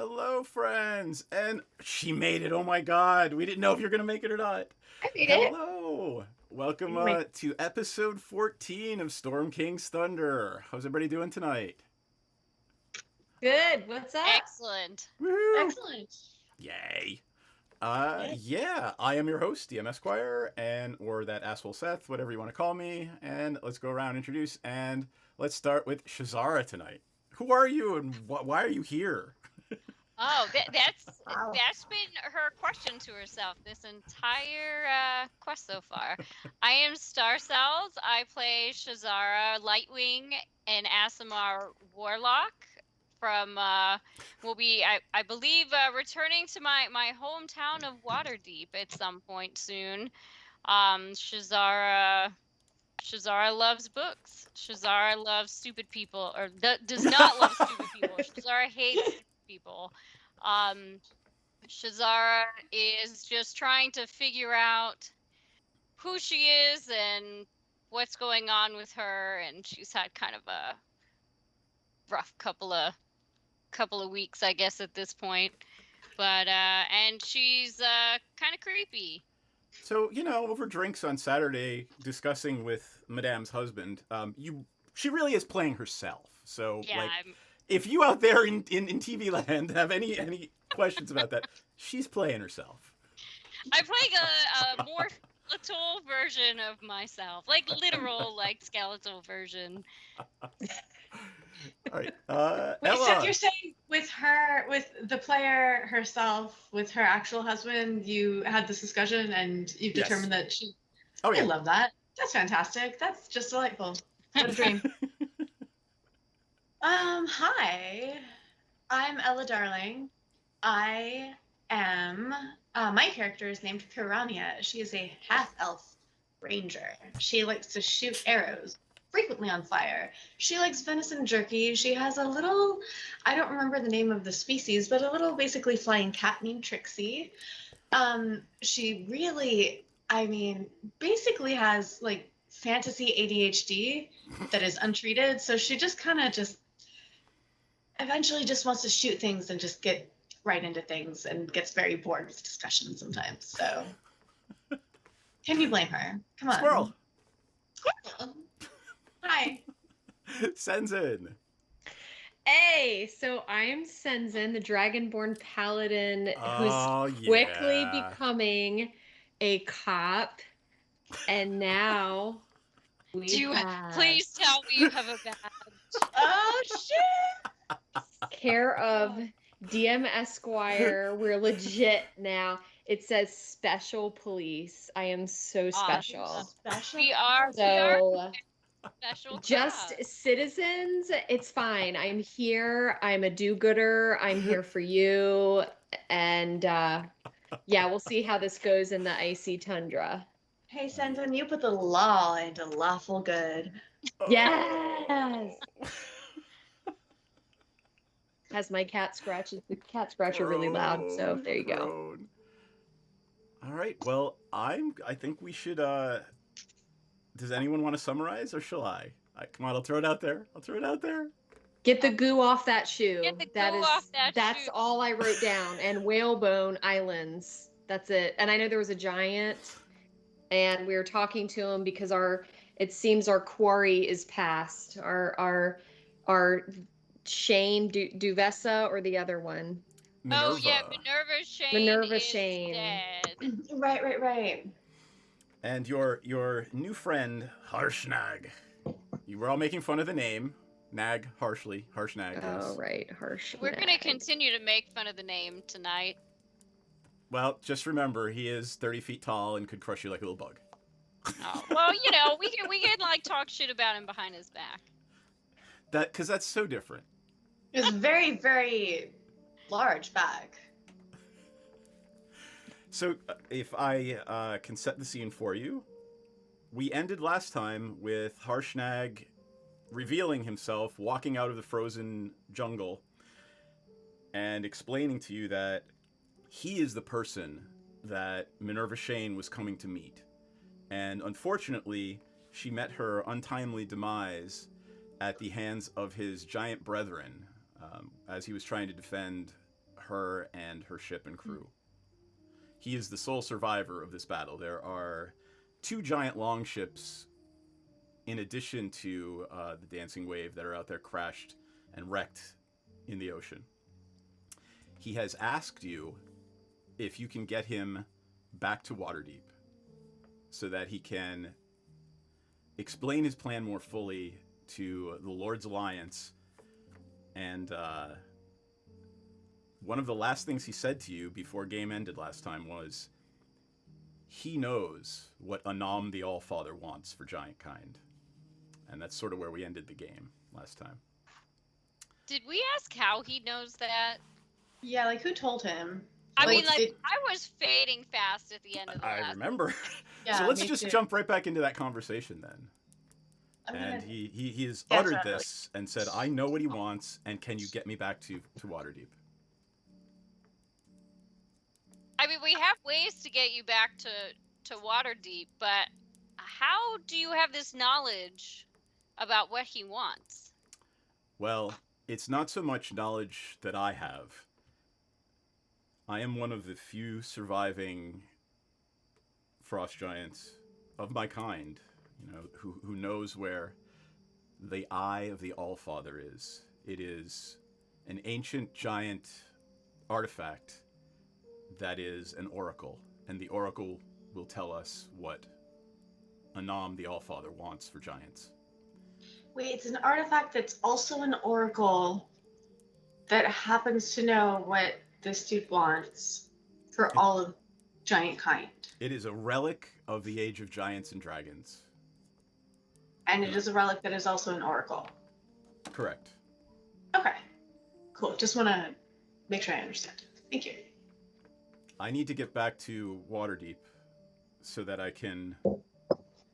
Hello, friends! And she made it. Oh my god. We didn't know if you're going to make it or not. I made it. Hello. Welcome You made to episode 14 of Storm King's Thunder. How's everybody doing tonight? Good. What's up? Excellent. Woohoo! Excellent. Yay. Yeah. Yeah, I am your host, DM Esquire, and or that asshole Seth, whatever you want to call me. And let's go around and introduce, and let's start with Shazara tonight. Who are you, and why are you here? Oh, Wow. that's been her question to herself this entire quest so far. I am Star Cells. I play Shazara Lightwing and Asimar Warlock from will be I believe returning to my hometown of Waterdeep at some point soon. Shazara loves books. Shazara loves stupid people, or does not love stupid people. Shazara hates stupid people. Um, Shazara is just trying to figure out who she is and what's going on with her, and she's had kind of a rough couple of weeks, I guess, at this point. But and she's kind of creepy. So, over drinks on Saturday, discussing with Madame's husband, she really is playing herself. So, Yeah, like, if you out there in TV land have any questions about that, she's playing herself. I'm playing a more skeletal version of myself, like literal, like skeletal version. All right, Wait, Ella. so you're saying with the player herself, with her actual husband, you had this discussion and you've Yes. determined that she. Oh I yeah. love that. That's fantastic. That's just delightful. What a dream. Hi. I'm Ella Darling. I am. My character is named Piranha. She is a half-elf ranger. She likes to shoot arrows, frequently on fire. She likes venison jerky. She has a little, I don't remember the name of the species, but a little basically flying cat named Trixie. She really, basically has like fantasy ADHD that is untreated. So she just kind of just eventually just wants to shoot things and just get right into things and gets very bored with discussion sometimes. So can you blame her? Come on. Squirrel. Squirrel. Hi. Senzen. Hey, so I'm Senzen, the Dragonborn Paladin Oh who's quickly yeah. becoming a cop, and now we have Please tell me you have a badge. Oh shit. care of DM Esquire. We're legit now. It says special police. I am so special. Special. We are So special. just cops. citizens, it's fine. I'm here. I'm a do-gooder. I'm here for you. And yeah, we'll see how this goes in the icy tundra. Hey, Senzen, you put the law into lawful good. Yes. Has my cat scratches the cat scratcher really loud, so there you go. Groan. All right. Well, I think we should. Does anyone want to summarize, or shall I? Come on, I'll throw it out there. Get the goo off that shoe. Get the That goo is off that that's shoe. all I wrote down. And Whalebone Islands. That's it. And I know there was a giant, and we were talking to him because it seems our quarry is past. Our Shane Duvessa or the other one. Minerva. Oh yeah, Minerva Shane. Minerva is Shane. Dead. Right. And your new friend Harshnag. You were all making fun of the name. Nag, harsh nag. Oh Yes. right, harsh. We're gonna continue to make fun of the name tonight. Well, just remember, he is 30 feet tall and could crush you like a little bug. Oh, well, we can like talk shit about him behind his back. Because that's so different. It was very, very large bag. So, if I can set the scene for you, we ended last time with Harshnag revealing himself, walking out of the frozen jungle, and explaining to you that he is the person that Minerva Shane was coming to meet. And unfortunately, she met her untimely demise at the hands of his giant brethren as he was trying to defend her and her ship and crew. He is the sole survivor of this battle. There are 2 giant longships in addition to the Dancing Wave that are out there crashed and wrecked in the ocean. He has asked you if you can get him back to Waterdeep so that he can explain his plan more fully to the Lord's Alliance. And one of the last things he said to you before game ended last time was he knows what Unarmed the Allfather wants for giant kind. And that's sort of where we ended the game last time. Did we ask how he knows that? Yeah, like who told him? I Like, mean, like, it- I was fading fast at the end of the I last. remember. Yeah, So let's me just too. jump right back into that conversation then. I'm And gonna- he has Yeah, uttered definitely. this and said, I know what he wants, and can you get me back to Waterdeep? I mean, we have ways to get you back to Waterdeep, but how do you have this knowledge about what he wants? Well, it's not so much knowledge that I have. I am one of the few surviving frost giants of my kind, who knows where the Eye of the Allfather is. It is an ancient giant artifact that is an oracle, and the oracle will tell us what Unarmed the Allfather wants for giants. Wait, it's an artifact that's also an oracle that happens to know what this dude wants for all of giant kind. It is a relic of the Age of Giants and Dragons. And it is a relic that is also an oracle. Correct. Okay. Cool. Just want to make sure I understand. Thank you. I need to get back to Waterdeep so that I can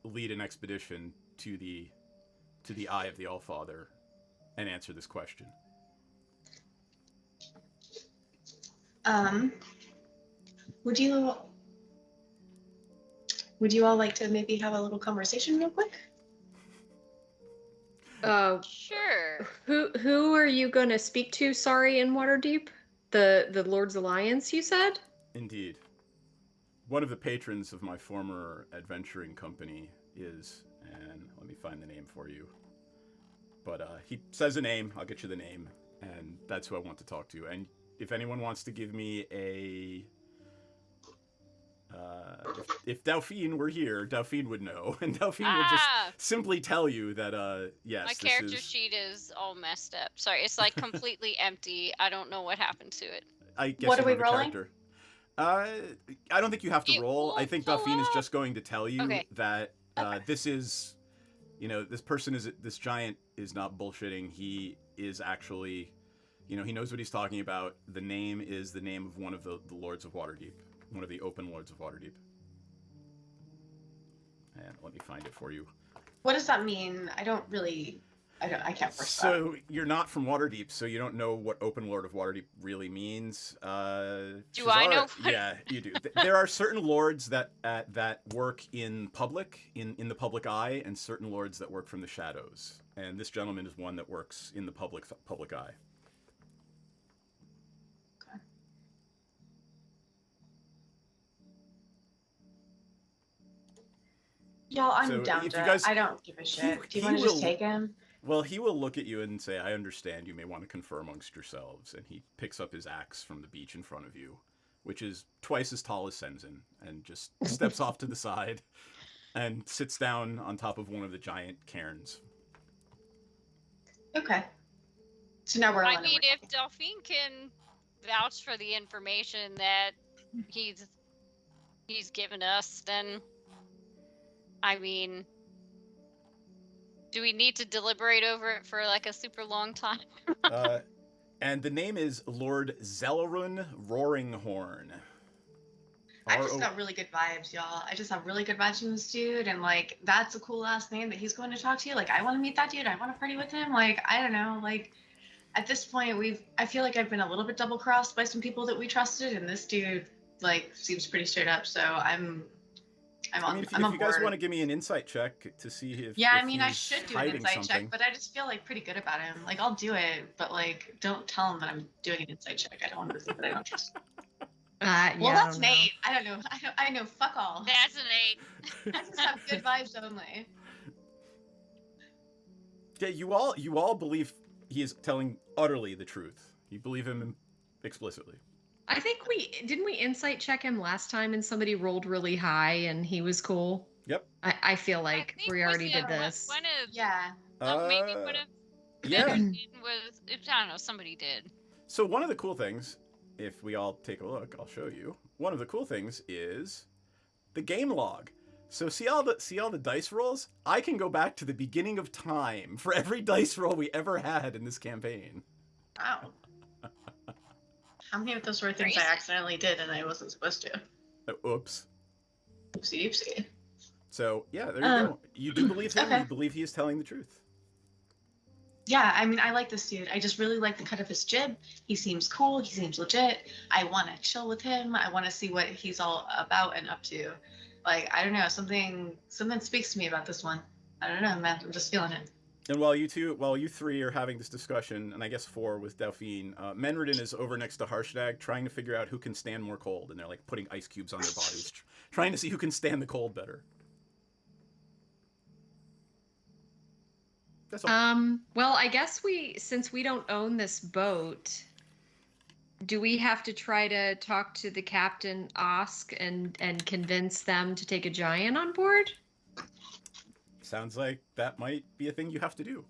lead an expedition to the Eye of the Allfather and answer this question. Would you all like to maybe have a little conversation real quick? Sure. Who are you going to speak to? Sorry, in Waterdeep, the Lord's Alliance. You said. Indeed. One of the patrons of my former adventuring company is, and let me find the name for you. But he says a name, I'll get you the name, and that's who I want to talk to. And if anyone wants to give me a... if Delphine were here, Delphine would know, and Delphine would just simply tell you that, yes, My this character is... sheet is all messed up. Sorry, it's like completely empty. I don't know what happened to it. I guess What you are we know the rolling? character. I don't think you have to It roll. I won't think pull Delphine is up. just going to tell you Okay. that Okay. this is, this giant is not bullshitting. He is actually, he knows what he's talking about. The name is the name of one of the Lords of Waterdeep, one of the open Lords of Waterdeep. And let me find it for you. What does that mean? I can't parse that. So you're not from Waterdeep, so you don't know what Open Lord of Waterdeep really means. Do I Shazara- know what- Yeah, you do. There are certain lords that work in public, in the public eye, and certain lords that work from the shadows. And this gentleman is one that works in the public eye. Y'all, I'm So down if to you guys- I don't give a shit. Do he you want to just will- take him? Well, he will look at you and say, I understand you may want to confer amongst yourselves. And he picks up his axe from the beach in front of you, which is twice as tall as Senzin, and just steps off to the side and sits down on top of one of the giant cairns. Okay. So now we're I on mean, if Delphine can vouch for the information that he's given us, then I mean, do we need to deliberate over it for like a super long time? And the name is Lord Zelarun Roaringhorn. I just got really good vibes, y'all. I just have really good vibes from this dude, and like that's a cool ass name that he's going to talk to you. Like I want to meet that dude. I want to party with him. Like I don't know. Like at this point, I feel like I've been a little bit double crossed by some people that we trusted, and this dude like seems pretty straight up. So I'm I'm I on. mean, if I'm on you guys board. want to give me an insight check to see if Yeah, if I mean, I he's should do an hiding insight something. check, but I just feel like pretty good about him. Like, I'll do it, but like, don't tell him that I'm doing an insight check. I don't want to think that I don't trust him. Yeah, Well, I that's don't know. Nate. I don't know. I know. Fuck all. That's an 8. I just have good vibes only. Yeah, you all believe he is telling utterly the truth. You believe him explicitly. I think didn't we insight check him last time and somebody rolled really high and he was cool. Yep. I feel like I think we already was did it this. One of Yeah. maybe one of Yeah. was I don't know, somebody did. So one of the cool things, if we all take a look, I'll show you. One of the cool things is the game log. So see all the dice rolls? I can go back to the beginning of time for every dice roll we ever had in this campaign. Wow. How many of those were things I Crazy. accidentally did and I wasn't supposed to? Oops. Oopsie doopsie. So yeah, there you go. You do believe him. Okay. You believe he is telling the truth. Yeah, I mean, I like this dude. I just really like the cut of his jib. He seems cool. He seems legit. I want to chill with him. I want to see what he's all about and up to. Like, I don't know, something speaks to me about this one. I don't know, man. I'm just feeling it. And while you three are having this discussion, and I guess 4 with Delphine, Menredin is over next to Harshnag trying to figure out who can stand more cold, and they're like putting ice cubes on their bodies, trying to see who can stand the cold better. That's all. Well, I guess since we don't own this boat, do we have to try to talk to the captain, Osk, and convince them to take a giant on board? Sounds like that might be a thing you have to do.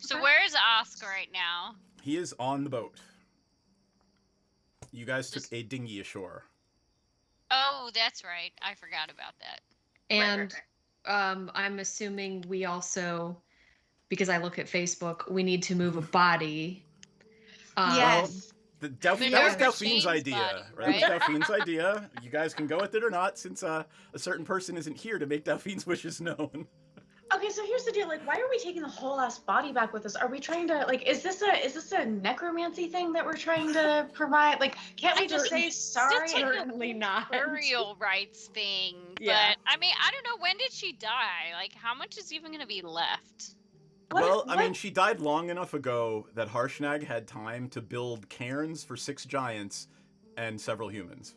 So where's Oscar right now? He is on the boat. You guys took a dinghy ashore. Oh, that's right. I forgot about that. And I'm assuming we also, because I look at Facebook, we need to move a body. Yes. That was Delphine's idea, body, right? right? That was Delphine's idea. You guys can go with it or not, since a certain person isn't here to make Delphine's wishes known. Okay, so here's the deal. Like, why are we taking the whole ass body back with us? Are we trying to like? Is this a necromancy thing that we're trying to provide? Like, can't we just say sorry? Certainly not. Burial rights thing. Yeah. But I mean, I don't know, when did she die? Like, how much is even gonna be left? I mean, she died long enough ago that Harshnag had time to build cairns for 6 giants and several humans.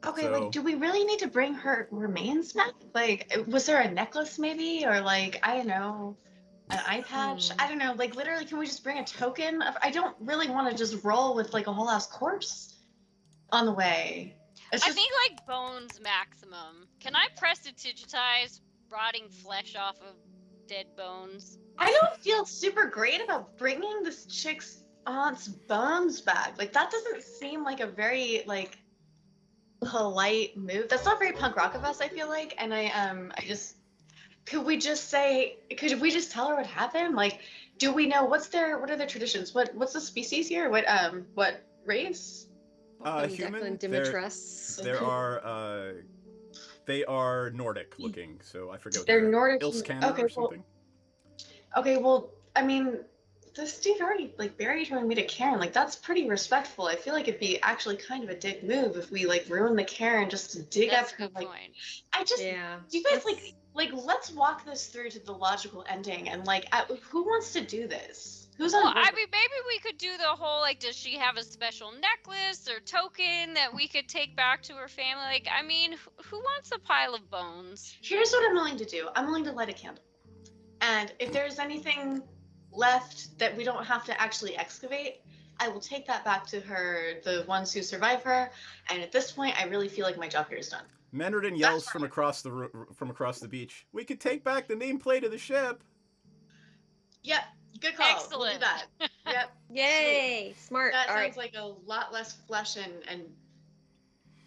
Okay, So- like, do we really need to bring her remains back? Like, was there a necklace maybe, or like, I don't know, an eye patch? I don't know. Like, literally, can we just bring a token? I don't really want to just roll with like a whole ass corpse on the way. It's I just, think like bones maximum. Can I prestidigitize rotting flesh off of dead bones? I don't feel super great about bringing this chick's aunt's bones back. Like, that doesn't seem like a very like polite move. That's not very punk rock of us, I feel like. And could we just tell her what happened? Like, do we know what are their traditions? What's the species here? What race? Human. Declan Dimitrescu. They are Nordic looking, so I forget. They're Nordic. Ilskana or something. Okay, well, I mean, this dude already like buried her and made a cairn. Like, that's pretty respectful. I feel like it'd be actually kind of a dick move if we like ruin the cairn just to dig That's up a her. good Like, point. do you guys like let's walk this through to the logical ending and like who wants to do this? Who's on Well, board? I mean, maybe we could do the whole, like, does she have a special necklace or token that we could take back to her family? Like, I mean, who wants a pile of bones? Here's what I'm willing to do. I'm willing to light a candle. And if there's anything left that we don't have to actually excavate, I will take that back to her, the ones who survive her. And at this point, I really feel like my job here is done. Menredin yells from across the beach. We could take back the nameplate of the ship. Yep, good call. Excellent. We'll do that. Yep. Yay! Smart. That All sounds right. like a lot less flesh and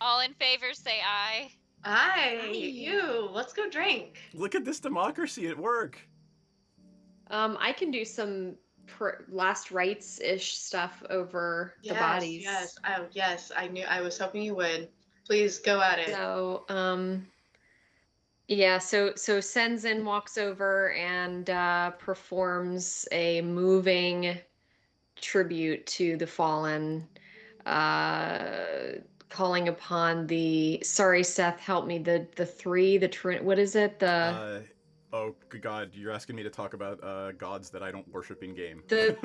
All in favor, say aye. aye, you. Let's go drink. Look at this democracy at work. I can do some last rites-ish stuff over the bodies. Yes. Oh, yes. I was hoping you would. Please go at it. So, yeah. So Senzin walks over and performs a moving tribute to the fallen calling upon the. Sorry, Seth, help me. The three, the what is it? Oh, good God, you're asking me to talk about gods that I don't worship in game. The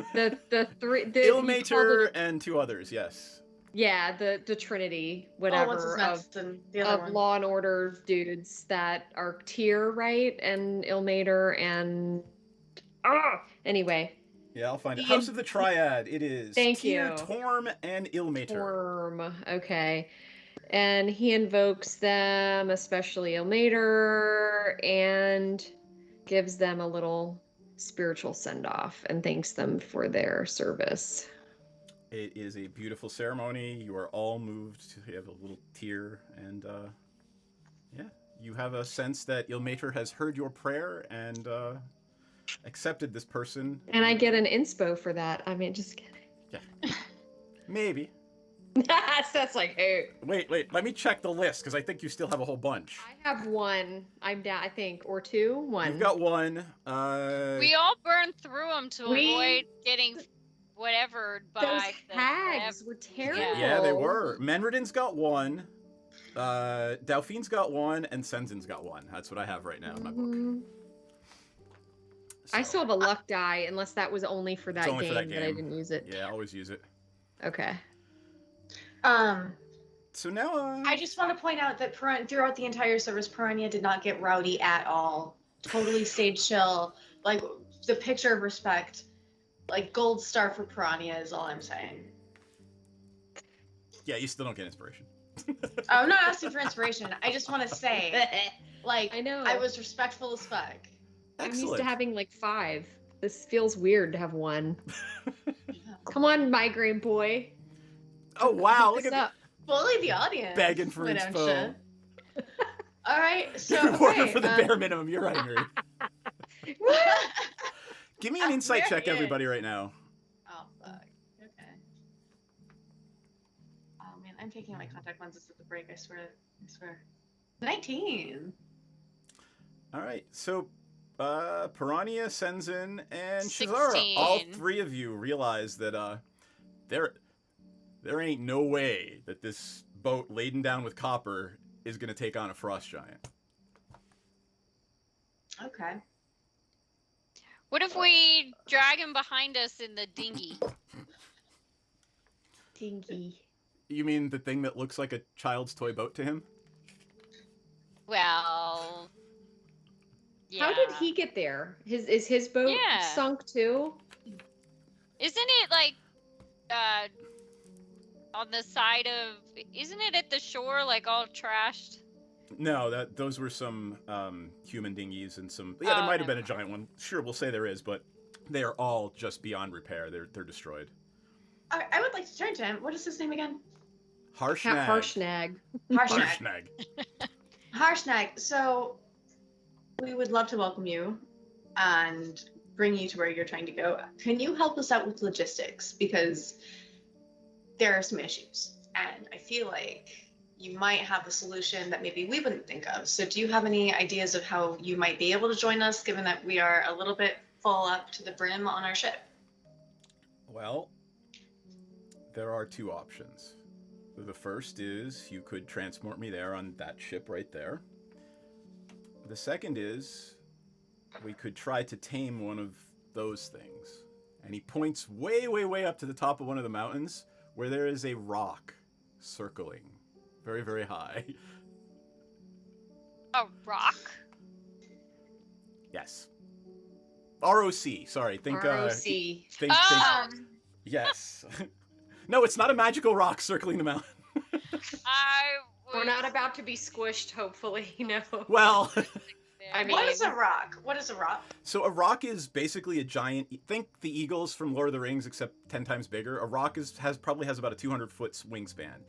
three. You called Ilmater it and two others, yes. yeah, the Trinity, Oh, what's his whatever nuts and the other of one? Law and Order dudes that are Tyr, right? And Ilmater and anyway. Yeah, I'll find it. The House of the Triad. It is Thank Tyr, you. Torm, and Ilmater. Torm. Okay. And he invokes them, especially Ilmater, and gives them a little spiritual send-off and thanks them for their service. It is a beautiful ceremony. You are all moved. You have a little tear, and yeah, you have a sense that Ilmater has heard your prayer and accepted this person. And I get an inspo for that. I mean, just kidding. Yeah. Maybe. That's like, hey. Wait. Let me check the list because I think you still have a whole bunch. I have one. I'm down. I think, or two. One. You've got one. We all burned through them to avoid getting whatever by those the hags were terrible. Yeah, they were. Menredin's got one. Delphine's got one, and Senzin's got one. That's what I have right now in my book. I still have a luck die, unless that was only for that, only game, for that that I game. didn't use it. Yeah, always use it. Okay. So now I just want to point out that throughout the entire service, Piranha did not get rowdy at all. Totally stayed chill. Like, the picture of respect. Like, gold star for Piranha is all I'm saying. Yeah, you still don't get inspiration. I'm not asking for inspiration. I just want to say, like, I know. I was respectful as fuck. I'm used Excellent. to having like 5. This feels weird to have 1. Come on, migraine boy. Oh wow! Look What's at up? Bully the audience. begging for Madame inspo. Sha. All right, so You're working okay, for the bare minimum. You're angry. Give me an insight check, Very everybody, right now. Oh fuck. Okay. Oh man, I'm taking my contact lenses at the break. I swear. 19. All right, so Piranha, Senzin, and 16. Shazara, all three of you realize that there ain't no way that this boat laden down with copper is gonna take on a frost giant. Okay. What if we drag him behind us in the dinghy? Dingy. You mean the thing that looks like a child's toy boat to him? Well, yeah. How did he get there? Is his boat Yeah. sunk too? Isn't it like on the side of? Isn't it at the shore, like all trashed? No, those were some human dinghies and some. Yeah, there might have been a giant one. Sure, we'll say there is, but they are all just beyond repair. They're destroyed. I would like to turn to him. What is his name again? Harshnag. Harshnag. Harshnag. Harshnag. Harshnag. So, we would love to welcome you and bring you to where you're trying to go. Can you help us out with logistics? Because there are some issues, and I feel like you might have a solution that maybe we wouldn't think of. So do you have any ideas of how you might be able to join us, given that we are a little bit full up to the brim on our ship? Well, there are two options. The first is you could transport me there on that ship right there. The second is we could try to tame one of those things. And he points way, way, way up to the top of one of the mountains where there is a rock circling very, very high. A rock? Yes. ROC. Sorry. Think. ROC. Think. Yes. No, it's not a magical rock circling the mountain. We're not about to be squished, hopefully, no. Well. I mean, What is a rock? What is a rock? So a rock is basically a giant. Think the eagles from Lord of the Rings, except 10 times bigger. A rock probably has about a 200-foot wingspan.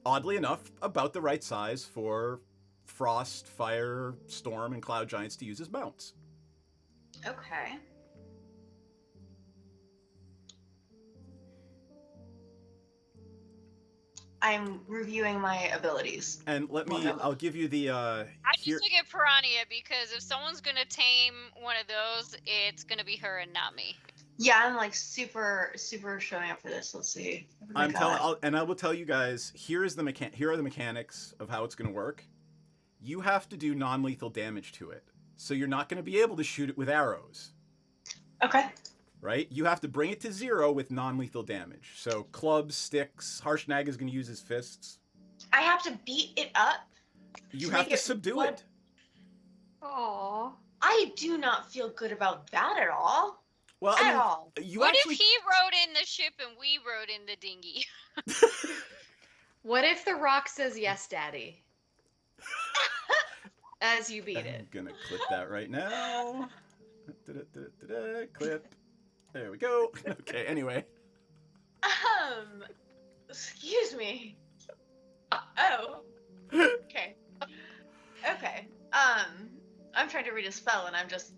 Oddly enough, about the right size for frost, fire, storm, and cloud giants to use as mounts. Okay. I'm reviewing my abilities. And I'll give you the. I just look at Piranha because if someone's gonna tame one of those, it's gonna be her and not me. Yeah, I'm like super showing up for this. Let's see. What have I I'm telling, got? and I will tell you guys. Here are the mechanics of how it's going to work. You have to do non-lethal damage to it, so you're not going to be able to shoot it with arrows. Okay. Right? You have to bring it to 0 with non-lethal damage. So clubs, sticks. Harshnag is going to use his fists. I have to beat it up. You To have make to it subdue blood- it. Aww. I do not feel good about that at all. Well, At I mean, all. you What actually. if he rode in the ship and we rode in the dinghy? What if the rock says yes, Daddy? As you beat I'm it. gonna clip that right now. Clip. There we go. Okay. Anyway. Excuse me. Oh. Okay. Okay. I'm trying to read a spell and I'm just.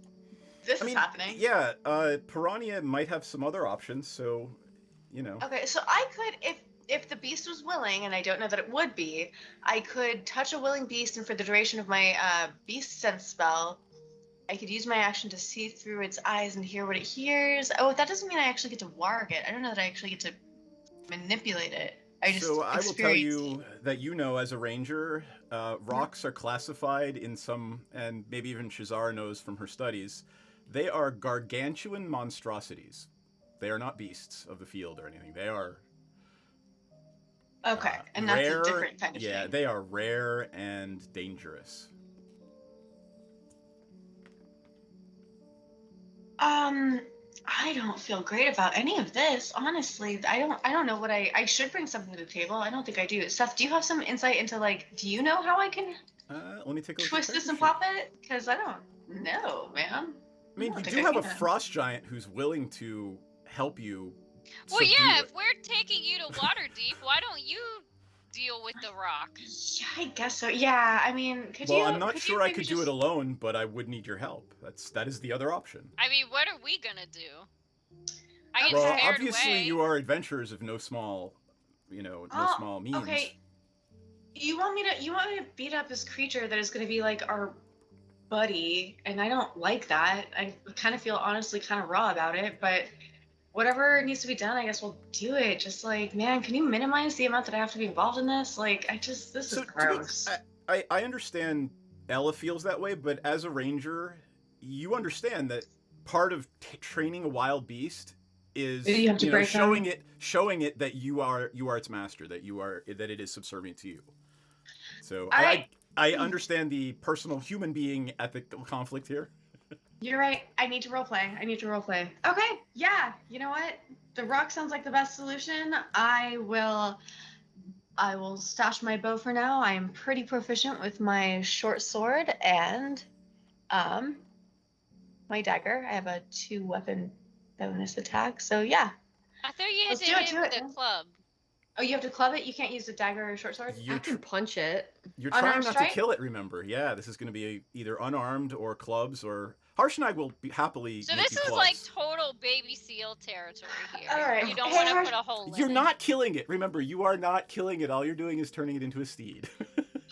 This is happening. Yeah. Piranha might have some other options, so, you know. Okay, so I could, if the beast was willing, and I don't know that it would be, I could touch a willing beast, and for the duration of my beast sense spell, I could use my action to see through its eyes and hear what it hears. Oh, that doesn't mean I actually get to warg it. I don't know that I actually get to manipulate it. I just So I will tell experience you that as a ranger, rocks are classified in some, and maybe even Shazara knows from her studies, they are gargantuan monstrosities. They are not beasts of the field or anything. They are Okay, and rare, that's a different kind of yeah, thing. they are rare and dangerous. I don't feel great about any of this, honestly. I don't know what I should bring something to the table. I don't think I do. Steph, do you have some insight into like, do you know how I can Let me take a look. twist at this and character pop it? Because I don't know, man. I mean, don't you think do I have a can. frost giant who's willing to help you. Well, subdue yeah, it. if we're taking you to Waterdeep, why don't you deal with the rock? Yeah, I guess so. Yeah, I mean, Well, I'm not could sure you I maybe could do just- it alone, but I would need your help. That is the other option. I mean, what are we gonna do? I get Well, scared obviously away. you are adventurers of no small, no Oh, small means. Okay. You want me to beat up this creature that is going to be like our buddy, and I don't like that. I kind of feel honestly kind of raw about it, but whatever needs to be done, I guess we'll do it. Just like, man, can you minimize the amount that I have to be involved in this? Like, this is gross. I understand Ella feels that way, but as a ranger, you understand that part of training a wild beast is You have to break showing them. it that you are its master, that it is subservient to you. So All right. I understand the personal human being ethical conflict here. You're right. I need to roleplay. Okay. Yeah. You know what? The rock sounds like the best solution. I will stash my bow for now. I am pretty proficient with my short sword and my dagger. I have a 2-weapon bonus attack. So yeah. I thought you had Let's to do it, hit do it with it. a club. Oh, you have to club it? You can't use the dagger or short sword? I can punch it. You're trying Unarmed not strike? to kill it, remember? Yeah, this is going to be either unarmed or clubs, or Harshnag will happily. So make this you is clubs. like total baby seal territory here. All right. You don't Hey, want to Harsh- put a hole in You're it. not killing it. Remember, you are not killing it. All you're doing is turning it into a steed.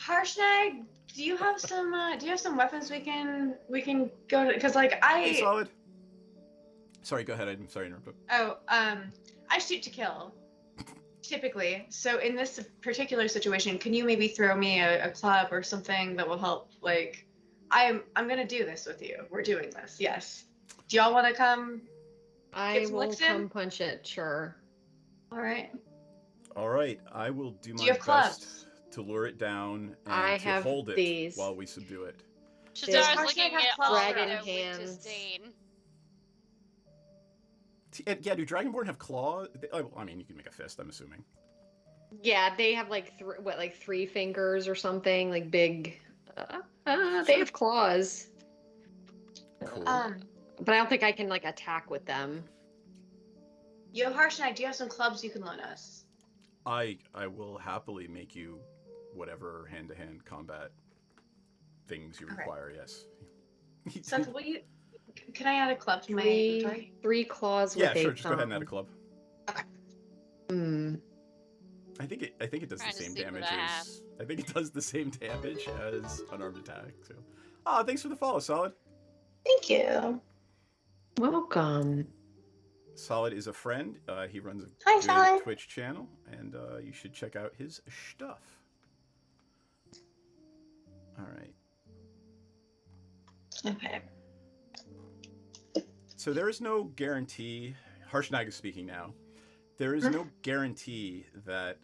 Harshnag, do you have some weapons we can go to? Because like Hey, solid. Sorry, go ahead. I'm sorry to interrupt. I shoot to kill, typically. So in this particular situation, can you maybe throw me a club or something that will help? Like, I'm gonna do this with you. We're doing this. Yes. Do y'all want to come? I some will licks in? come punch it, sure. All right. All right, I will do my you have best clubs? to lure it down and I to have hold it these. while we subdue it. Shazara's Harshnag looking have at clubs? all of Dragon it with hands. disdain. Yeah, do Dragonborn have claws? Well, I mean, you can make a fist, I'm assuming. Yeah, they have like like 3 fingers or something, like big. They have claws, Cool. but I don't think I can like attack with them. You have Harshnag. Do you have some clubs you can loan us? I will happily make you whatever hand-to-hand combat things you Okay. require, yes. Seth, will you? Can I add a club to my 3 inventory? 3 claws Yeah, with a sure, just go ahead and add a thumb. club. Hmm. I think it does Trying the to same see what damage I have. as I think it does the same damage as unarmed attack. So, thanks for the follow, solid. Thank you. Welcome. Solid is a friend. He runs a Hi, good Solid. Twitch channel, and you should check out his stuff. All right. Okay. So there is no guarantee. Harshnag is speaking now. There is no guarantee that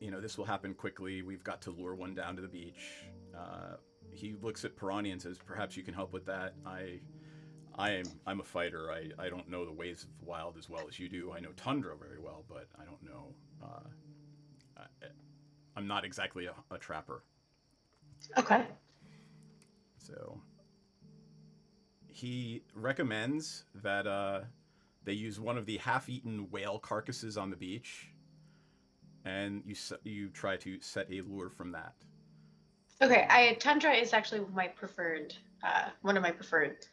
this will happen quickly. We've got to lure one down to the beach. He looks at Piranha and says, "Perhaps you can help with that. I'm a fighter. I don't know the ways of the wild as well as you do. I know tundra very well, but I don't know. I'm not exactly a trapper." Okay. So he recommends that they use one of the half-eaten whale carcasses on the beach, and you try to set a lure from that. Okay. Tundra is actually my preferred. One of my preferred.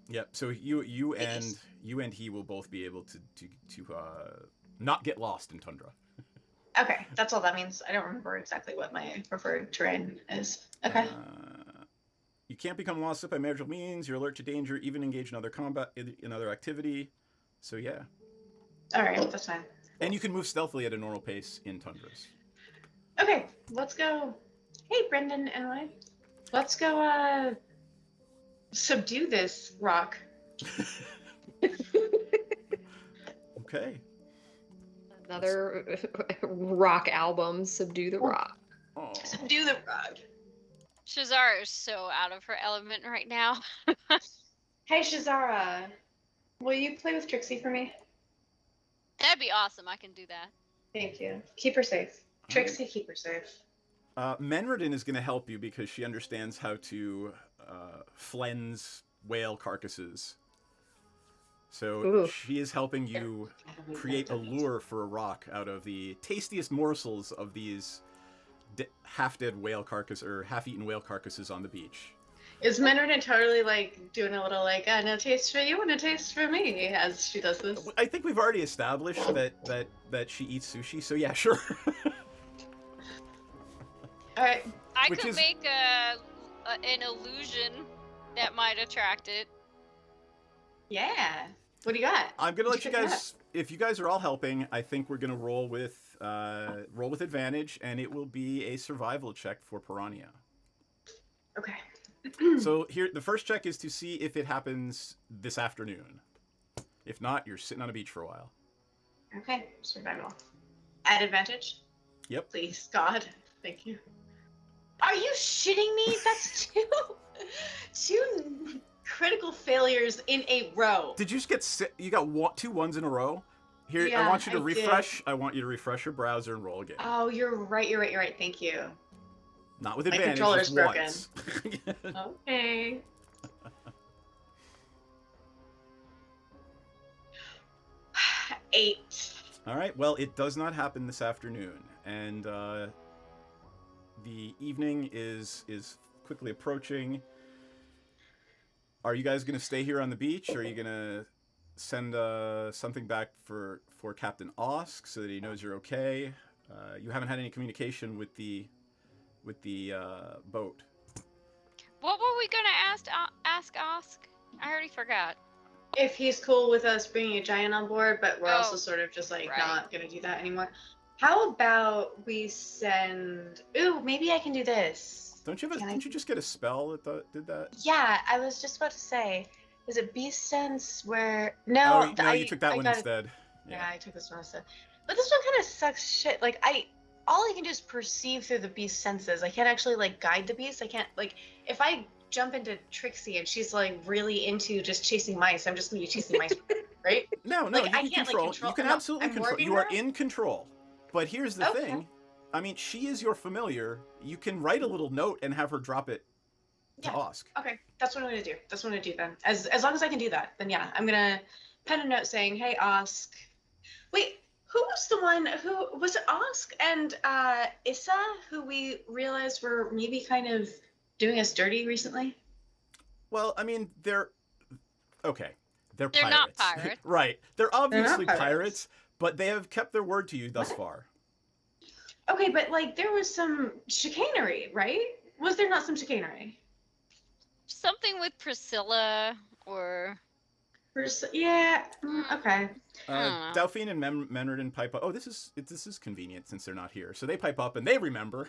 Yep. So you and he will both be able to not get lost in tundra. Okay, that's all that means. I don't remember exactly what my preferred terrain is. Okay. You can't become lost by magical means. You're alert to danger, even engage in other combat in other activity. So yeah. All right, that's fine. And you can move stealthily at a normal pace in tundras. Okay, let's go. Hey, Brendan and Lloyd. Let's go subdue this rock. Okay. Another rock album, Subdue the Rock. Oh. Subdue the rock. Shazara is so out of her element right now. Hey, Shazara. Will you play with Trixie for me? That'd be awesome. I can do that. Thank you. Keep her safe. Trixie, keep her safe. Menredin is going to help you because she understands how to flens whale carcasses. So Ooh. she is helping you create a lure for a rock out of the tastiest morsels of these half-dead whale carcass or half-eaten whale carcasses on the beach. Is Menredin totally like doing a little like no taste for you and a taste for me as she does this? I think we've already established that she eats sushi, so yeah, sure. All right. I could make an illusion that might attract it. Yeah. What do you got? I'm gonna let you guys. If you guys are all helping, I think we're gonna roll with advantage, and it will be a survival check for Piranha. Okay. So here, the first check is to see if it happens this afternoon. If not, you're sitting on a beach for a while. Okay. Survival. At advantage? Yep. Please, God. Thank you. Are you shitting me? That's two critical failures in a row. Did you just get you got 2 1s in a row? Here, Yeah, I want you to I refresh. did. I want you to refresh your browser and roll again. Oh, you're right. Thank you. Not with My advantage, controller's just broken. once. Okay. Eight. All right. Well, it does not happen this afternoon, and the evening is quickly approaching. Are you guys going to stay here on the beach, or are you going to send something back for Captain Osk so that he knows you're okay? You haven't had any communication with the boat. What were we gonna ask Osk? I already forgot. If he's cool with us bringing a giant on board, but we're also Oh, sort of just like right. not gonna do that anymore. How about we send? Ooh, maybe I can do this. Don't you just get a spell that did that? Yeah, I was just about to say, is it Beast Sense where? No, No, you took that one instead. Yeah, I took this one instead. But this one kind of sucks shit. Like all I can do is perceive through the beast's senses. I can't actually like guide the beast. I can't like if I jump into Trixie and she's like really into just chasing mice, I'm just gonna be chasing mice, right? No, Like, you I can can't, like, control. control- You can no, absolutely I'm control. working You are her? in control. But here's the Okay. thing. I mean, she is your familiar. You can write a little note and have her drop it to Yeah. Osk. Okay, that's what I'm gonna do. That's what I'm gonna do then. As long as I can do that, then yeah, I'm gonna pen a note saying, "Hey, Osk." Wait, who was the one who was it? Osk and Issa, who we realized were maybe kind of doing us dirty recently. Well, I mean, they're okay. They're not pirates. pirates. Right. They're obviously pirates. pirates, but they have kept their word to you thus far. Okay, but like there was some chicanery, right? Was there not some chicanery? Something with Priscilla or Yeah. Okay. I don't know. Delphine and Menredin pipe up. Oh, this is convenient since they're not here. So they pipe up and they remember.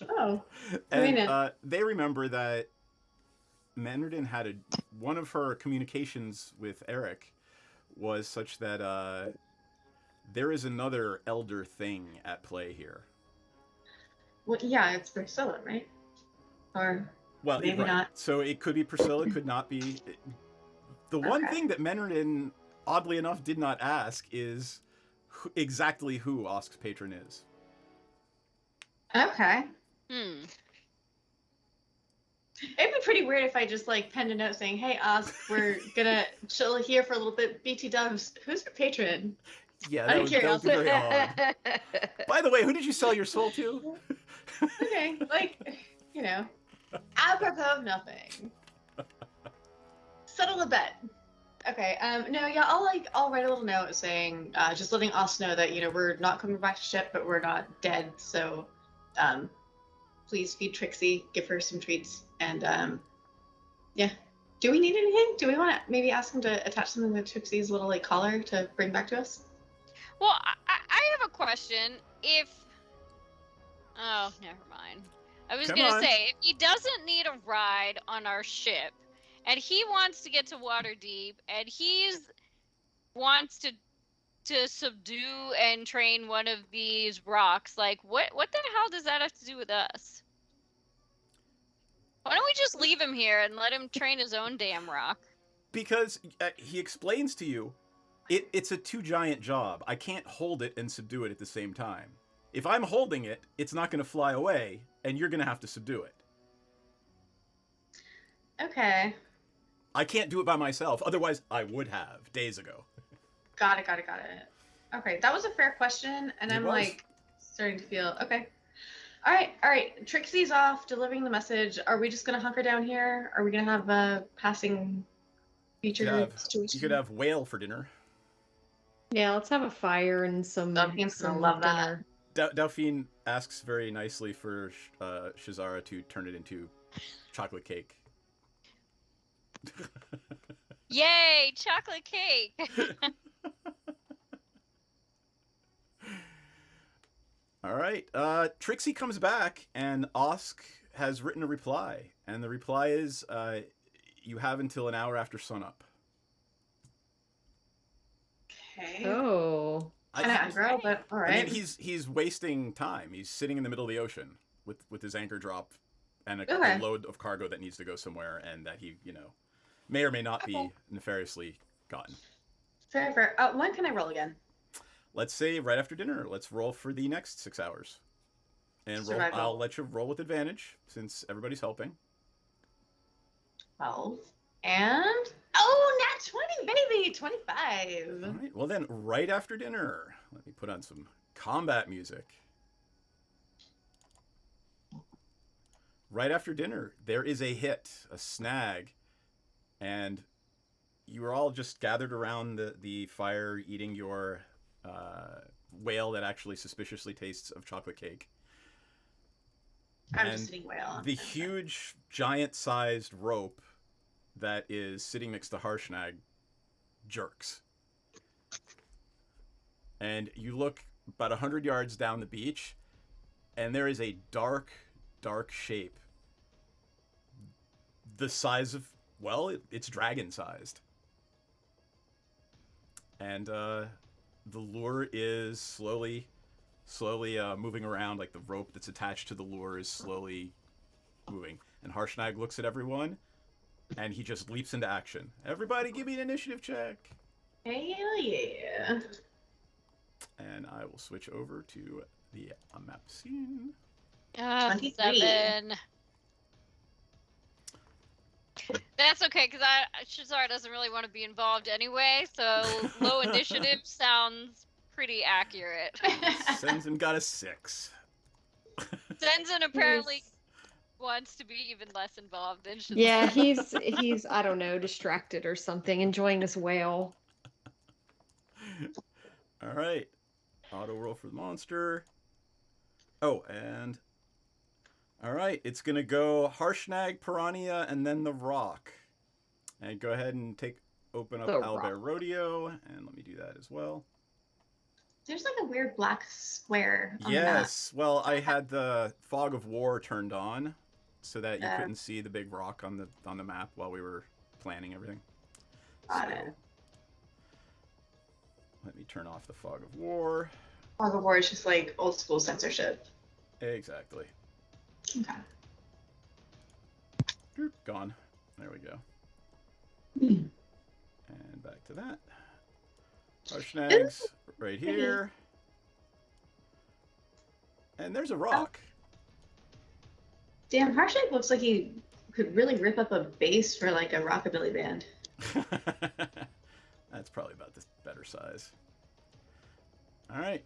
Oh. And Convenient. they remember that Menredin had one of her communications with Eric was such that there is another elder thing at play here. Well, yeah, it's Priscilla, right? Or Well, maybe right. not. So it could be Priscilla, could not be. The one Okay. thing that Menredin, oddly enough, did not ask is exactly who Osk's patron is. Okay. Hmm. It'd be pretty weird if I just like penned a note saying, "Hey, Osk, we're gonna chill here for a little bit. BT Dubs, who's your patron?" Yeah, Out of that would be very odd. By the way, who did you sell your soul to? Okay, like, apropos of nothing. Settle a bet. Okay. No. Yeah. I'll write a little note saying, just letting us know that we're not coming back to ship, but we're not dead. So, please feed Trixie, give her some treats, and yeah. Do we need anything? Do we want to maybe ask him to attach something to Trixie's little like collar to bring back to us? Well, I have a question. Oh, never mind. I was Come gonna on. say, if he doesn't need a ride on our ship, and he wants to get to Waterdeep, and wants to subdue and train one of these rocks, like what the hell does that have to do with us? Why don't we just leave him here and let him train his own damn rock? Because he explains to you, it's a two giant job. I can't hold it and subdue it at the same time. If I'm holding it, it's not going to fly away, and you're going to have to subdue it. Okay. I can't do it by myself. Otherwise, I would have days ago. Got it. Okay, that was a fair question, and It I'm was. like starting to feel okay. All right. Trixie's off delivering the message. Are we just gonna hunker down here? Are we gonna have a passing feature situation? You could have whale for dinner. Yeah, let's have a fire and some Delphine's gonna some love that. dinner. Delphine asks very nicely for Shazara to turn it into chocolate cake. Yay, chocolate cake! All right. Trixie comes back, and Osk has written a reply. And the reply is, you have until an hour after sunup. Okay. Oh. Kind of aggro, but all right. I mean, he's wasting time. He's sitting in the middle of the ocean with his anchor drop and a load of cargo that needs to go somewhere, and that he, may or may not be nefariously gotten. Fair. When can I roll again? Let's say right after dinner. Let's roll for the next 6 hours. And Survival. I'll let you roll with advantage since everybody's helping. 12. And nat 20, baby, 25. All right. Well then, right after dinner, let me put on some combat music. Right after dinner, there is a hit, a snag, and you are all just gathered around the fire, eating your whale that actually suspiciously tastes of chocolate cake. I'm And just eating whale. the huge, giant-sized rope that is sitting next to Harshnag jerks. And you look about 100 yards down the beach, and there is a dark, dark shape. The size of, it's dragon-sized. And the lure is slowly moving around, like the rope that's attached to the lure is slowly moving. And Harshnag looks at everyone, and he just leaps into action. Everybody give me an initiative check. Hell yeah. And I will switch over to the map scene. 23. 7. That's okay, because Shazar doesn't really want to be involved anyway, so low initiative sounds pretty accurate. Senzin got a 6. Senzin apparently wants to be even less involved than Shazar. Yeah, he's I don't know, distracted or something, enjoying this whale. All right. Auto roll for the monster. Oh, and all right, it's gonna go Harshnag, Piranha, and then the Rock. And go ahead and take open up The Owlbear rock. Rodeo, and let me do that as well. There's like a weird black square on Yes, well, I had the Fog of War turned on so that you Uh, couldn't see the big rock on the map while we were planning everything. Got it. Let me turn off the Fog of War. Fog of War is just like old school censorship. Exactly. Okay. Oop, gone. There we go. Hmm. And back to that. Harshnag's right here. And there's a rock. Damn, Harshnag looks like he could really rip up a bass for like a rockabilly band. That's probably about the better size. All right.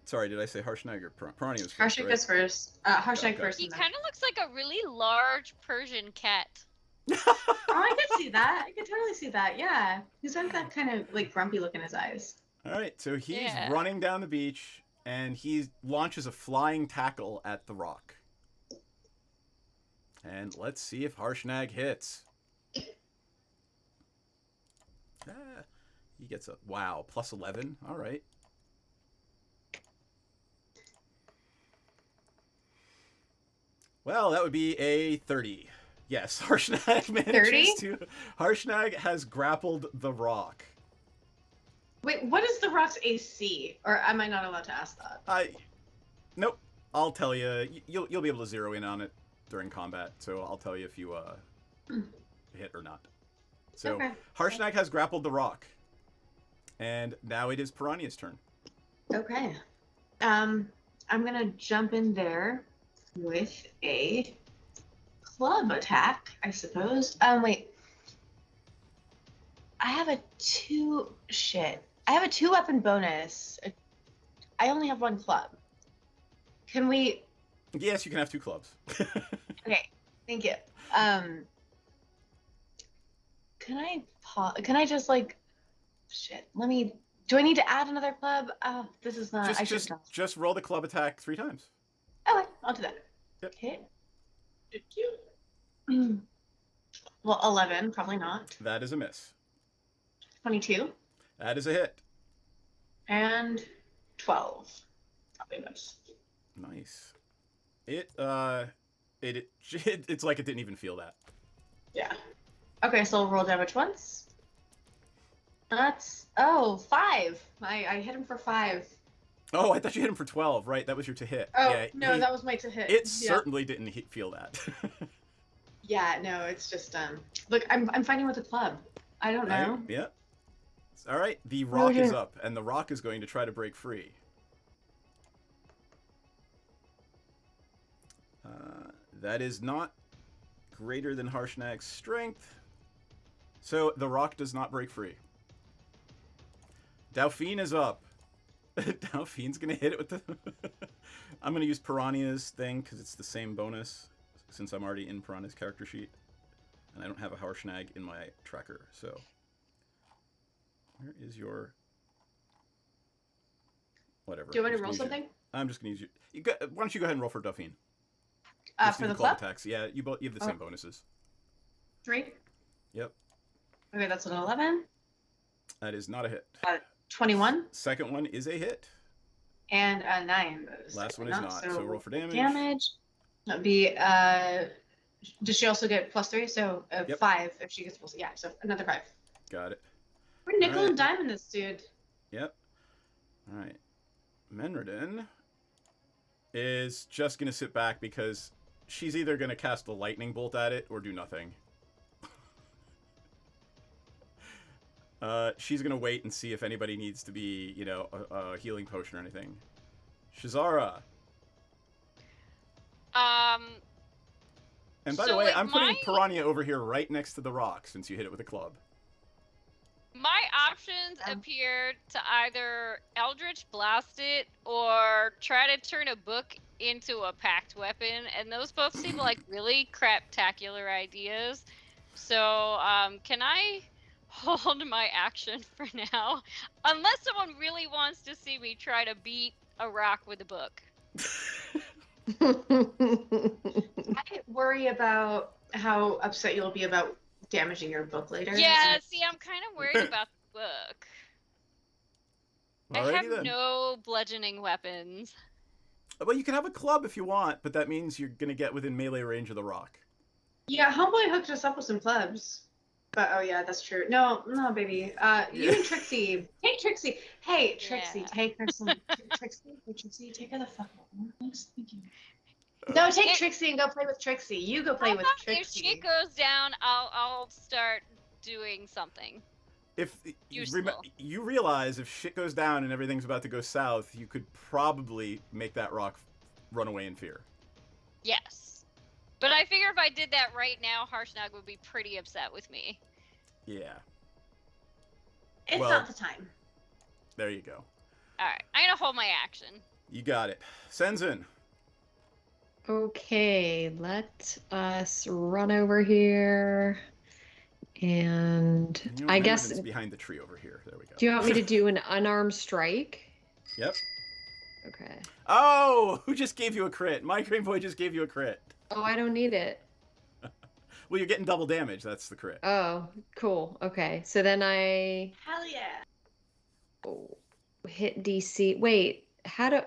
Sorry, did I say Harshnag or Piranha was first? Harshnag Right? goes first. Harshnag Okay. first. He And then... kind of looks like a really large Persian cat. Oh, I could see that. I could totally see that. Yeah, he's got that kind of like grumpy look in his eyes. All right, so he's Yeah. running down the beach, and he launches a flying tackle at the rock. And let's see if Harshnag hits. He gets a, wow, plus 11. All right. Well, that would be a 30. Yes, Harshnag manages 30? to... Harshnag has grappled the rock. Wait, what is the rock's AC? Or am I not allowed to ask that? Nope. I'll tell you. You'll be able to zero in on it during combat, so I'll tell you if you hit or not. So Okay. Harshnag has grappled the rock, and now it is Piranha's turn. Okay. I'm gonna jump in there with a club attack, I suppose. Wait. I have a two weapon bonus. I only have one club. Can we? Yes, you can have 2 clubs. Okay, thank you. Can I just like? Shit. Do I need to add another club? This is not. Just roll the club attack 3 times. Okay, I'll do that. Yep. Okay. Well, 11, probably not. That is a miss. 22 That is a hit. and 12. Probably miss. Nice. It's like it didn't even feel that. Yeah. Okay, so I'll roll damage once. That's 5. I hit him for 5. Oh, I thought you hit him for 12. Right, that was your to hit. Oh Yeah, no, that was my to hit. It certainly didn't feel that. Yeah, no, it's just Look, I'm fighting with a club. I don't know. Right? Yeah. All right, the rock is up, and the rock is going to try to break free. That is not greater than Harshnag's strength, so the rock does not break free. Dauphine is up. Dauphine's gonna hit it with the... I'm gonna use Piranha's thing because it's the same bonus since I'm already in Piranha's character sheet. And I don't have a Harshnag in my tracker, so... Where is your... Whatever. Do you want me to roll something? I'm just gonna use you. Why don't you go ahead and roll for Dauphine? For the club? Attacks. Yeah, you have the same bonuses. 3? Yep. Okay, that's an 11. That is not a hit. 21. Second one is a hit. And a 9. Last one is not. So roll for damage. That'd be, does she also get +3? So Yep. 5 if she gets +3. Yeah, so another 5. Got it. We're nickel Alright. and diming this dude. Yep. All right. Menredin is just going to sit back because she's either going to cast a lightning bolt at it or do nothing. She's going to wait and see if anybody needs to be, a healing potion or anything. Shazara. And by the way, I'm putting Piranha over here right next to the rock since you hit it with a club. My options appear to either Eldritch Blast it or try to turn a book into a packed weapon, and those both seem like really craptacular ideas. So, can I hold my action for now? Unless someone really wants to see me try to beat a rock with a book. I worry about how upset you'll be about damaging your book later. Yeah, see, I'm kind of worried about the book. I Alrighty have then. no bludgeoning weapons. Well, you can have a club if you want, but that means you're gonna get within melee range of the rock. Yeah, Homeboy hooked us up with some clubs. But oh yeah, that's true. No, baby. You and Trixie. Take Trixie. Hey, Trixie, Yeah. take her some. Trixie, take her the fuck over. Thanks, thank you. No, take Trixie and go play with Trixie. You go play How with about Trixie. if shit goes down, I'll start doing something. If Useful. you realize if shit goes down and everything's about to go south, you could probably make that rock run away in fear. Yes. But I figure if I did that right now, Harshnag would be pretty upset with me. Yeah. It's Well- not the time. There you go. Alright, I'm gonna hold my action. You got it. Senzin. Okay, let us run over here. And You know, I Mendredin's guess, behind the tree over here. There we go. do you want me to do an unarmed strike? Yep. Okay. Oh, who just gave you a crit? My Green Boy just gave you a crit. Oh, I don't need it. Well, you're getting double damage. That's the crit. Oh, cool. Okay, so then I Hell yeah. hit DC. Wait, how do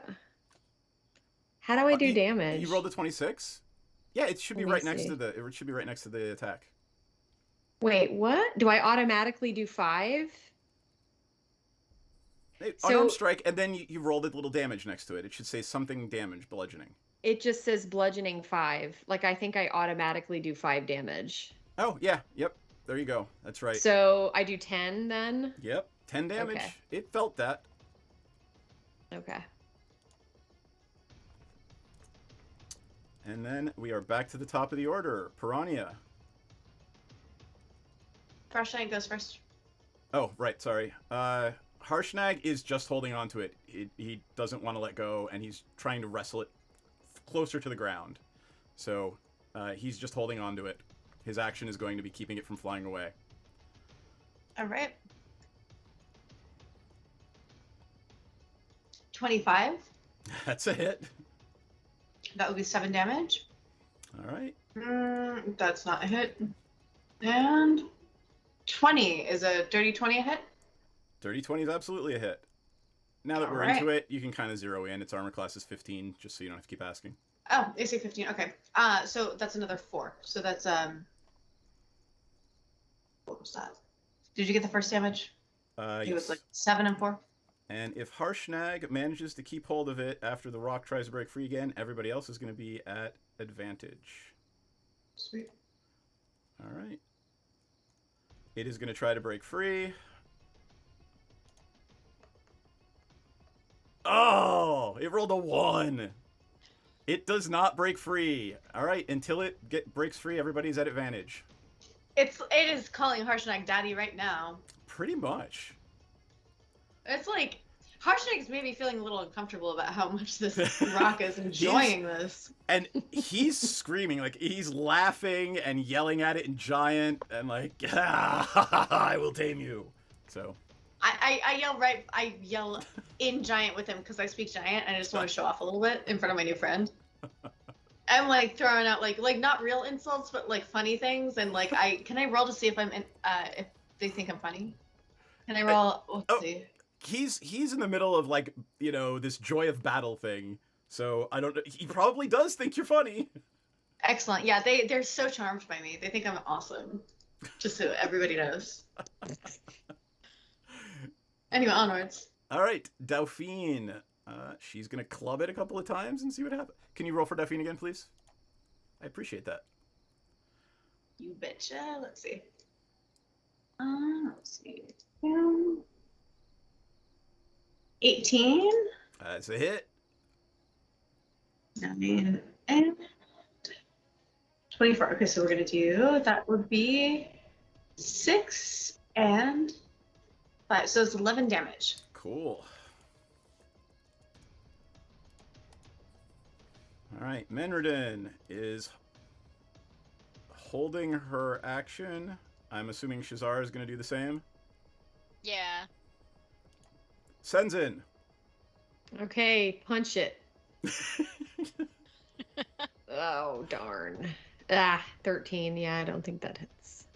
I do damage? You rolled a 26? Yeah, it should be Let me right next see. to the. It should be right next to the attack. Wait, what? Do I automatically do 5? Hey, So- unarmed strike, and then you rolled a little damage next to it. It should say something damage, bludgeoning. It just says bludgeoning 5. Like, I think I automatically do 5 damage. Oh yeah, yep. There you go. That's right. So I do 10 then? Yep, 10 damage. Okay. It felt that. Okay. And then we are back to the top of the order. Piranha. Harshnag goes first. Oh, right, sorry. Harshnag is just holding on to it. He doesn't want to let go, and he's trying to wrestle it closer to the ground. So he's just holding on to it. His action is going to be keeping it from flying away. All right. 25. That's a hit. That would be 7 damage. All right. That's not a hit. And 20. Is a dirty 20 a hit? Dirty 20 is absolutely a hit. Now that we're Alright. into it, you can kind of zero in. Its armor class is 15, just so you don't have to keep asking. Oh, AC 15. Okay. So that's another 4. So that's what was that? Did you get the first damage? It was Yes. like 7 and 4. And if Harshnag manages to keep hold of it after the rock tries to break free again, everybody else is going to be at advantage. Sweet. All right. It is going to try to break free. Oh, it rolled a 1. It does not break free. All right, until it breaks free, everybody's at advantage. It is calling Harshnag daddy right now. Pretty much. It's like Harshnag's maybe feeling a little uncomfortable about how much this rock is enjoying this. And he's screaming, like he's laughing and yelling at it in giant and like, I will tame you. So I yell in giant with him because I speak giant and I just want to show off a little bit in front of my new friend. I'm like throwing out like not real insults but like funny things and like can I roll to see if I'm in, if they think I'm funny? Can I roll? Let's see. He's in the middle of like, you know, this joy of battle thing. So I don't know. He probably does think you're funny. Excellent. Yeah, they're so charmed by me. They think I'm awesome. Just so everybody knows. Anyway, onwards. All right, Dauphine. She's gonna club it a couple of times and see what happens. Can you roll for Dauphine again, please? I appreciate that. You betcha. Let's see. Let's see. 18. That's a hit. 9 and 24. Okay, so we're gonna do that would be 6 and 5. So it's 11 damage. Cool. All right, Menredin is holding her action. I'm assuming Shazar is going to do the same. Yeah. Senzin. Okay, punch it. Oh, darn. 13. Yeah, I don't think that hits.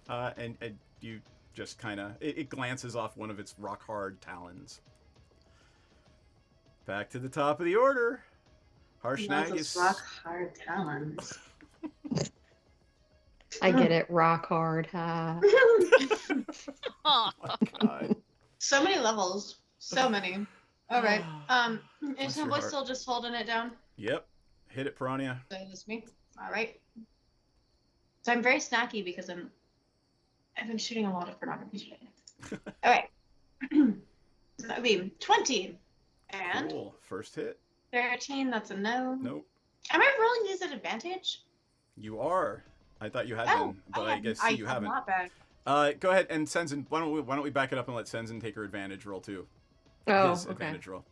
And you just kind of it glances off one of its rock hard talons. Back to the top of the order. Harshnag is rock hard talons. I get it. Rock hard. Ha. Huh. Oh my god. So many levels. So many. All right. Bless Is your Homeboy heart. still just holding it down? Yep. Hit it, Piranha. So that's me. All right. So I'm very snacky because I've been shooting a lot of pornography today. All right. So that would be 20 and Cool. First hit. 13. That's a no. Nope. Am I rolling these at advantage? You are. I thought you had Oh, been, but I guess you have haven't. not been. Go ahead and Senzen. Why don't we back it up and let Senzen take her advantage roll too? Oh, His okay. advantage roll.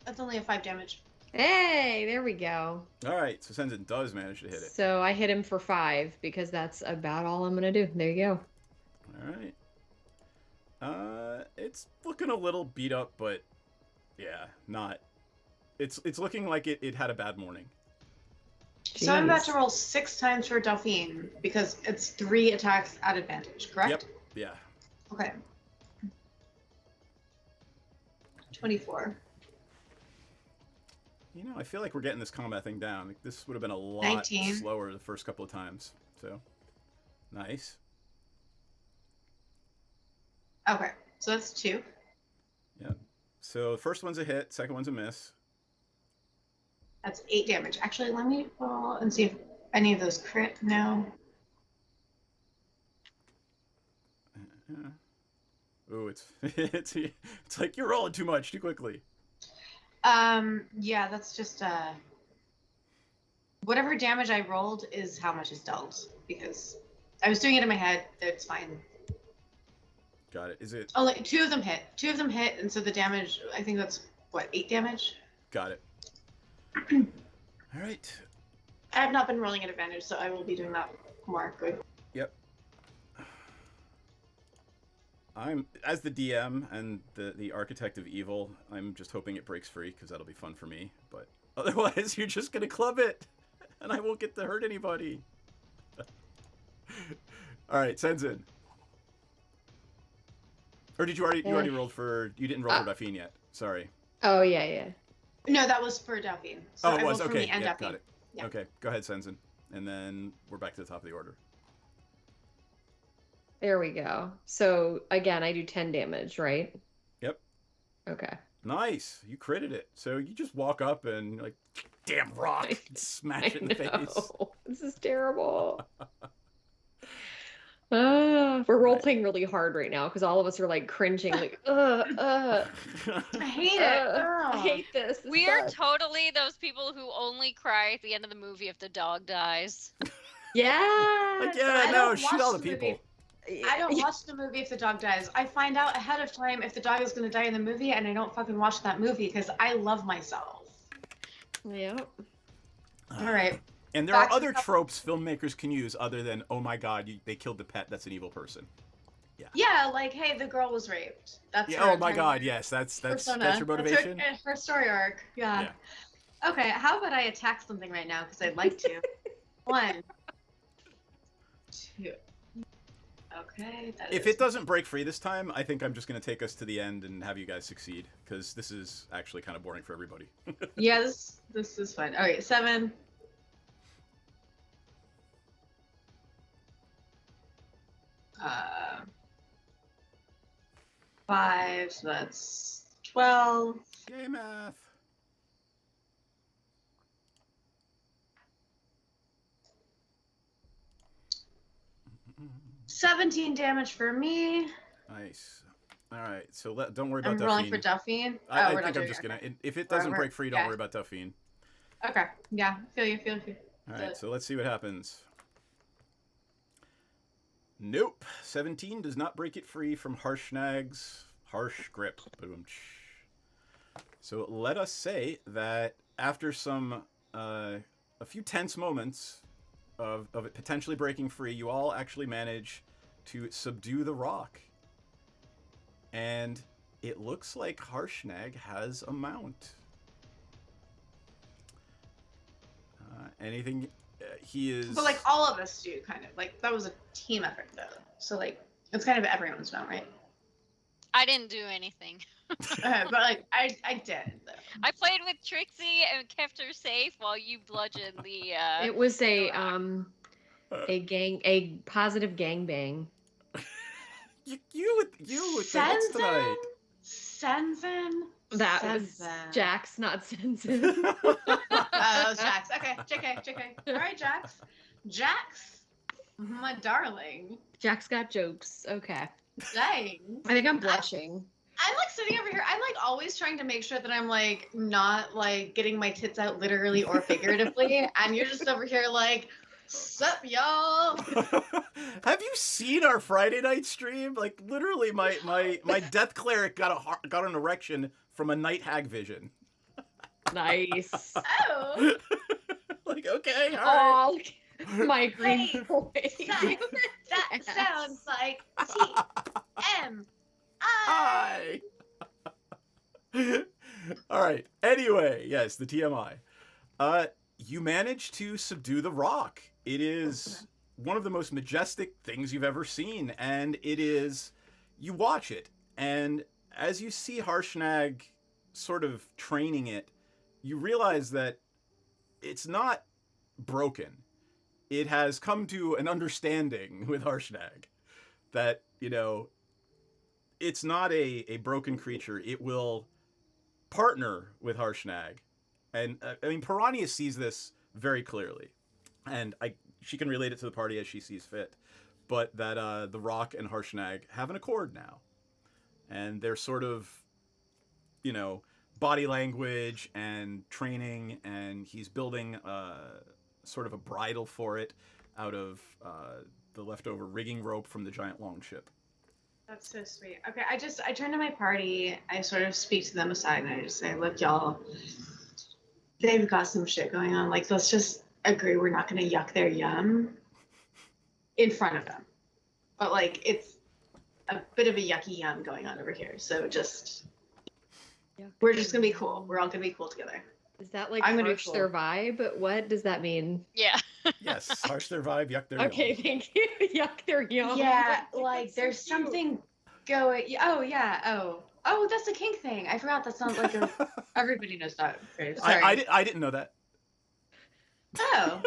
That's only a 5 damage. Hey, there we go. All right. So Senzen does manage to hit it. So I hit him for 5 because that's about all I'm gonna do. There you go. All right. It's looking a little beat up, but yeah, not. It's looking like it had a bad morning. So I'm about Jeez. to roll 6 times for Delphine because it's 3 attacks at advantage, correct? Yep. Yeah. Okay. 24. You know, I feel like we're getting this combat thing down. Like, this would have been a lot 19. slower the first couple of times. So, nice. Okay. So that's 2. So the first one's a hit, second one's a miss. That's 8 damage. Actually, let me roll and see if any of those crit. No. Ooh, it's like you're rolling too much too quickly. Yeah, that's just whatever damage I rolled is how much is dealt because I was doing it in my head. It's fine. Got it. Is it? Only 2 of them hit. 2 of them hit, and so the damage. I think that's what 8 damage. Got it. All right. I have not been rolling at advantage, so I will be doing that more. Good. Yep. I'm as the DM and the architect of evil. I'm just hoping it breaks free because that'll be fun for me. But otherwise, you're just gonna club it, and I won't get to hurt anybody. All right, Senzen. Or did you already rolled for? You didn't roll for Delphine yet. Sorry. Oh yeah. No, that was for Delphine. So Oh, I it was rolled for okay. me and Yeah, Delphine. got it. Yeah. Okay, go ahead, Senzen, and then we're back to the top of the order. There we go. So again, I do 10 damage, right? Yep. Okay. Nice. You critted it. So you just walk up and like, damn rock, smash it in the face. This is terrible. We're role playing really hard right now because all of us are like cringing, like, I hate it. I hate this. This We're sucks. totally those people who only cry at the end of the movie if the dog dies. Yeah. Like, yeah, I no, don't shoot watch all the the movie. people. I don't watch the movie if the dog dies. I find out ahead of time if the dog is going to die in the movie, and I don't fucking watch that movie because I love myself. Yep. All right. And there Back are to other the- tropes filmmakers can use other than, oh my god, they killed the pet, that's an evil person. Yeah, like, hey, the girl was raped. That's Yeah, her oh my entire god, yes, that's persona. your motivation. That's her story arc. Yeah. Okay, how about I attack something right now because I'd like to. 1, 2. Okay. That If is- it doesn't break free this time, I think I'm just going to take us to the end and have you guys succeed, because this is actually kind of boring for everybody. Yeah, this is fine. All right, 7. Uh, 5, so that's 12. Yay, math. Mm-hmm. 17 damage for me. Nice. All right, so don't worry I'm about rolling for Delphine. Delphine. I we're not think I'm doing just it. gonna. If it doesn't We're- break free, don't yeah. worry about Delphine. Okay. Yeah, feel you. All right, so let's see what happens. Nope, 17 does not break it free from Harshnag's harsh grip. Boom. So let us say that after some a few tense moments of it potentially breaking free, you all actually manage to subdue the rock. And it looks like Harshnag has a mount. Anything he is. But like all of us do, kind of like that was a team effort though. So like it's kind of everyone's now, right? I didn't do anything. But like I did though. I played with Trixie and kept her safe while you bludgeoned the. It was the rock. a positive gangbang. You with the hits tonight. Senzen. That was Jax, not Sensen. Oh, that was Jax. Okay, JK. All right, Jax. Jax, my darling. Jax got jokes. Okay. Dang. I think I'm blushing. I'm like sitting over here. I'm like always trying to make sure that I'm like not like getting my tits out literally or figuratively, and you're just over here like, sup, y'all. Have you seen our Friday night stream? Like literally, my death cleric got an erection from a night hag vision. Nice. Oh. Like okay, all right. Oh, my green Wait, boy. that sounds like TMI. Hi. All right. Anyway, yes, the TMI. You managed to subdue the rock. It is one of the most majestic things you've ever seen, and it is. You watch it, and as you see Harshnag sort of training it, you realize that it's not broken. It has come to an understanding with Harshnag that, it's not a broken creature. It will partner with Harshnag. And, Piranha sees this very clearly. And she can relate it to the party as she sees fit. But that the Rock and Harshnag have an accord now. And they're sort of, body language and training, and he's building sort of a bridle for it out of the leftover rigging rope from the giant longship. That's so sweet. Okay, I turn to my party. I sort of speak to them aside, and I just say, "Look, y'all, they've got some shit going on. Like, let's just agree we're not going to yuck their yum in front of them. But like, it's a bit of a yucky yum going on over here. So just, we're just gonna be cool. We're all gonna be cool together." Is that like I'm gonna harsh their vibe? What does that mean? Yeah. Yes, harsh their vibe, yuck their Okay, yum. thank you. Yuck their yum. Yeah, That's like so there's cute. something going. Oh yeah. Oh, that's a kink thing. I forgot. That sounds like a. Everybody knows that. Right? Sorry. I didn't know that. Oh.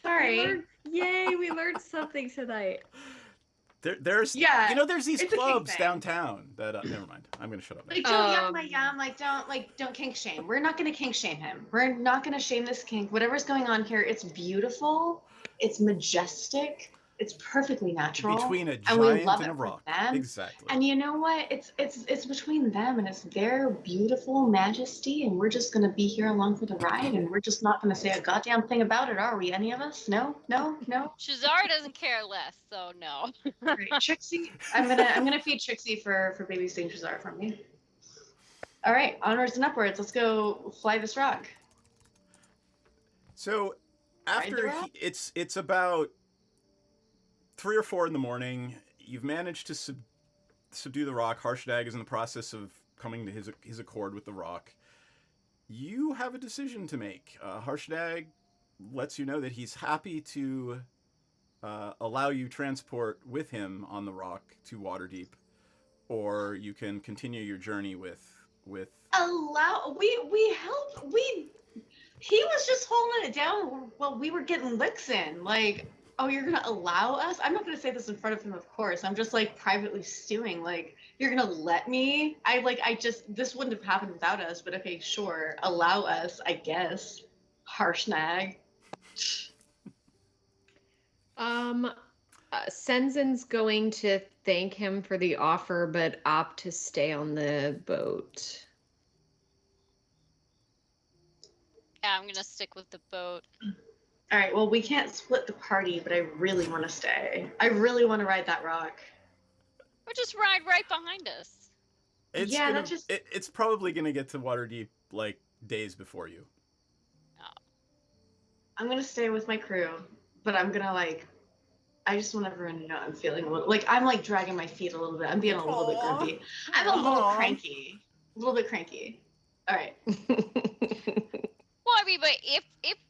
Sorry. Yay, we learned something tonight. There's Yeah, there's these it's a kink clubs thing. downtown that never mind. I'm gonna shut up now. Like don't yuck my yum. Don't kink shame. We're not gonna kink shame him. We're not gonna shame this kink. Whatever's going on here, it's beautiful. It's majestic. It's perfectly natural. Between a and we giant love and it a for rock. them. Exactly. And you know what? It's between them, and it's their beautiful majesty, and we're just gonna be here along for the ride, and we're just not gonna say a goddamn thing about it, are we? Any of us? No. Shazara doesn't care less, so no. Great. Trixie, I'm gonna feed Trixie for babysitting Shazara from me. All right, onwards and upwards. Let's go fly this rock. So after the rock? it's about 3 or 4 in the morning. You've managed to subdue the rock. Harshnag is in the process of coming to his accord with the rock. You have a decision to make. Harshnag lets you know that he's happy to allow you transport with him on the rock to Waterdeep, or you can continue your journey with. We helped. He was just holding it down while we were getting licks in. Like, oh, you're gonna allow us? I'm not gonna say this in front of him, of course. I'm just like privately stewing. Like, you're gonna let me? This wouldn't have happened without us. But okay, sure, allow us, I guess. Harshnag. Senzen's going to thank him for the offer, but opt to stay on the boat. Yeah, I'm gonna stick with the boat. All right. Well, we can't split the party, but I really want to stay. I really want to ride that rock. Or just ride right behind us. It's probably gonna get to Waterdeep like days before you. I'm gonna stay with my crew, but I'm gonna I just want everyone to know I'm feeling a little I'm like dragging my feet a little bit. I'm being a little bit grumpy. I'm a little cranky. A little bit cranky. All right. Well, but if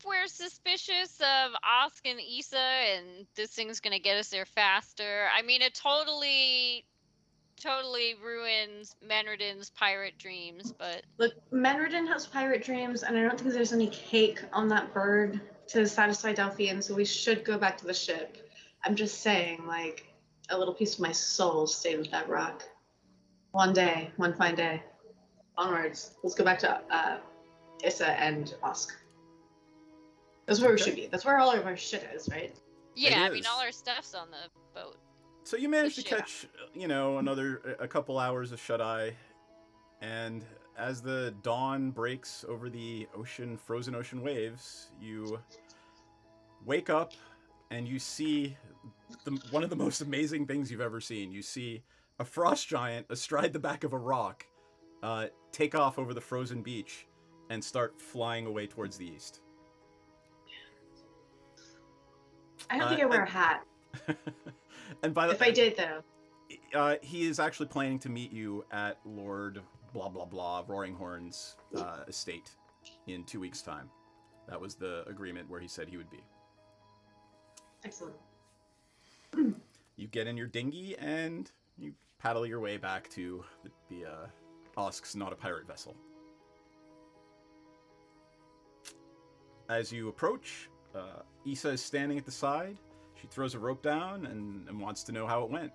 we're suspicious of Osk and Issa and this thing's gonna get us there faster, I mean, it totally ruins Menredin's pirate dreams, but Look, Menredin has pirate dreams, and I don't think there's any cake on that bird to satisfy Delphian, so we should go back to the ship. I'm just saying, like, a little piece of my soul stayed with that rock. One day, one fine day. Onwards. Let's go back to Issa and Osk. That's where we should be. That's where all of our shit is, right? yeah, I It mean, is. all our stuff's on the boat. So you managed to ship. catch, a couple hours of shut-eye, and as the dawn breaks over the frozen ocean waves, you wake up and you see one of the most amazing things you've ever seen. You see a frost giant astride the back of a rock, take off over the frozen beach and start flying away towards the east. I don't think I wear a hat. And by the If I did, though. he is actually planning to meet you at Lord blah blah blah Roaring Horn's estate in 2 weeks' time. That was the agreement where he said he would be. Excellent. You get in your dinghy and you paddle your way back to the Osk's not a pirate vessel. As you approach, Issa is standing at the side. She throws a rope down and wants to know how it went.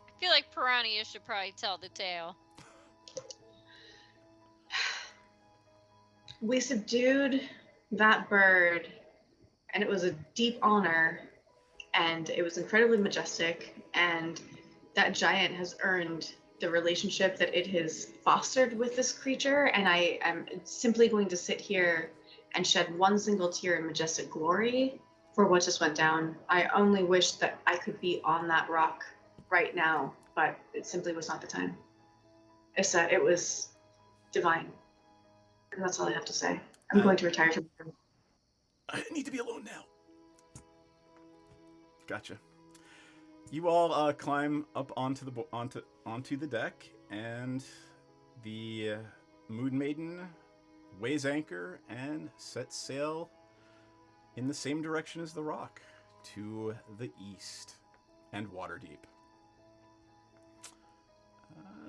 I feel like Piranha should probably tell the tale. We subdued that bird, and it was a deep honor, and it was incredibly majestic, and that giant has earned the relationship that it has fostered with this creature, and I am simply going to sit here and shed one single tear in majestic glory for what just went down. I only wish that I could be on that rock right now, but it simply was not the time. It was divine. And that's all I have to say. I'm going to retire from the room. I need to be alone now. Gotcha. You all climb up onto the deck, and the Moon Maiden weighs anchor and sets sail in the same direction as the rock, to the east and Waterdeep.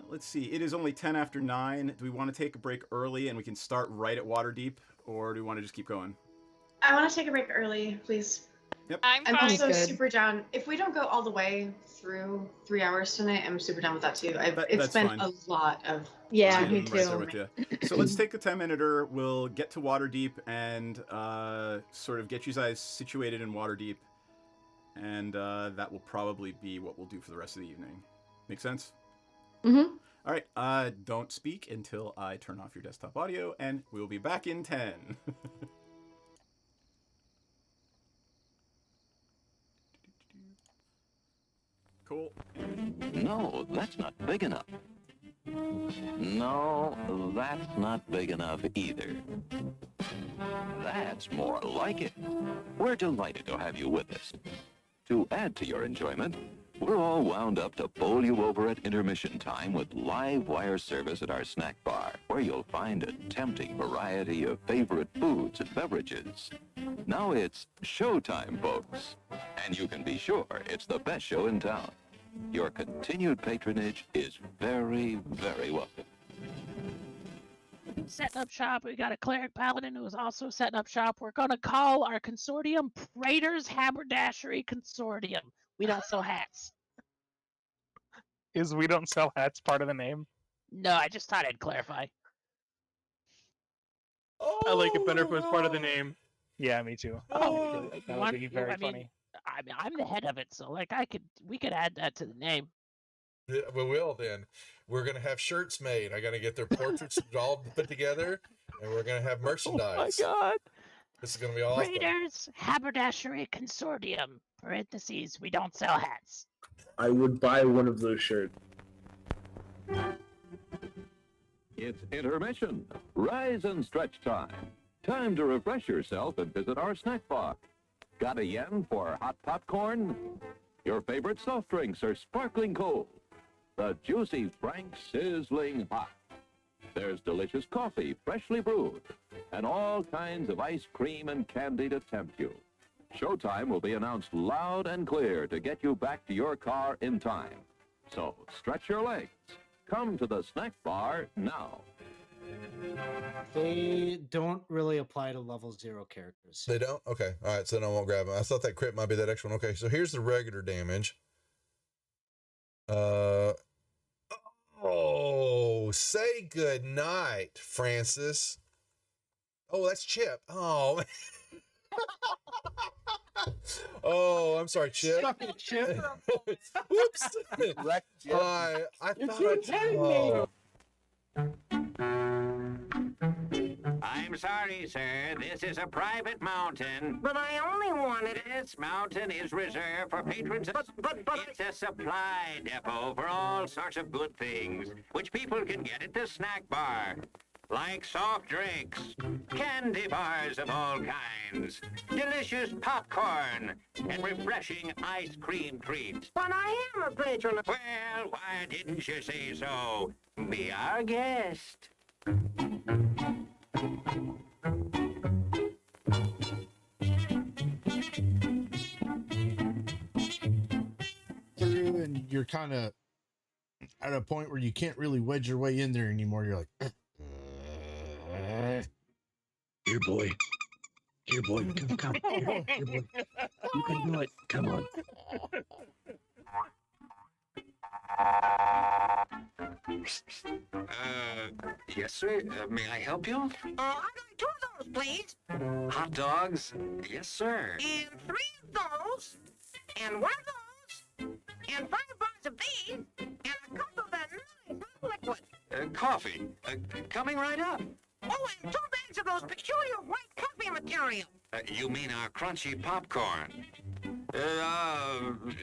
Let's see, it is only 10 after 9. Do we want to take a break early and we can start right at Waterdeep, or do we want to just keep going? I want to take a break early, please. Yep. I'm I'm fine. also Good. super down. If we don't go all the way through 3 hours tonight, I'm super down with that too. It's that's been fine. a lot of Yeah, I'm me right there too. with you. So let's take the 10-minuter. We'll get to Waterdeep and sort of get you guys situated in Waterdeep, and that will probably be what we'll do for the rest of the evening. Make sense? Mm-hmm. All right. Don't speak until I turn off your desktop audio, and we'll be back in 10. Cool. No, that's not big enough. No, that's not big enough either. That's more like it. We're delighted to have you with us. To add to your enjoyment, we're all wound up to bowl you over at intermission time with live wire service at our snack bar, where you'll find a tempting variety of favorite foods and beverages. Now it's showtime, folks. And you can be sure it's the best show in town. Your continued patronage is very, very welcome. Setting up shop. We got a cleric paladin who is also setting up shop. We're going to call our consortium Praetor's Haberdashery Consortium. We don't sell hats. Is we don't sell hats part of the name? No, I just thought I'd clarify. I like it better if it was part of the name. Yeah, me too. Oh, That would be very funny. I mean, I'm the head of it, so like we could add that to the name. Yeah, we will then. We're gonna have shirts made. I gotta get their portraits all put together, and we're gonna have merchandise. Oh my god! This is gonna be awesome. Praetor's Haberdashery Consortium. Parentheses. We don't sell hats. I would buy one of those shirts. It's intermission. Rise and stretch time. Time to refresh yourself and visit our snack bar. Got a yen for hot popcorn? Your favorite soft drinks are sparkling cold. The juicy Frank sizzling hot. There's delicious coffee, freshly brewed, and all kinds of ice cream and candy to tempt you. Showtime will be announced loud and clear to get you back to your car in time. So stretch your legs. Come to the snack bar now. They don't really apply to level 0 characters. They don't? Okay. All right. So then I won't grab them. I thought that crit might be that extra one. Okay. So here's the regular damage. Oh, say good night, Francis. Oh, that's Chip. Oh. Oh, I'm sorry, Chip. Suck it, Chip. Whoops. I thought. I'm sorry, sir. This is a private mountain. But I only wanted it. This mountain is reserved for patrons. But it's a supply depot for all sorts of good things, which people can get at the snack bar. Like soft drinks, candy bars of all kinds, delicious popcorn, and refreshing ice cream treats. But I am a patron. Well, why didn't you say so? Be our guest. Through and you're kind of at a point where you can't really wedge your way in there anymore. You're like, Here, boy. Here, boy. Come. Here, boy. You can do it. Come on. Yes, sir. May I help you? I'd like 2 of those, please. Hot dogs? Yes, sir. And 3 of those, and 1 of those, and 5 bars of these, and a cup of that nice liquid. Coffee. Coming right up. Oh, and 2 bags of those peculiar white coffee material. You mean our crunchy popcorn?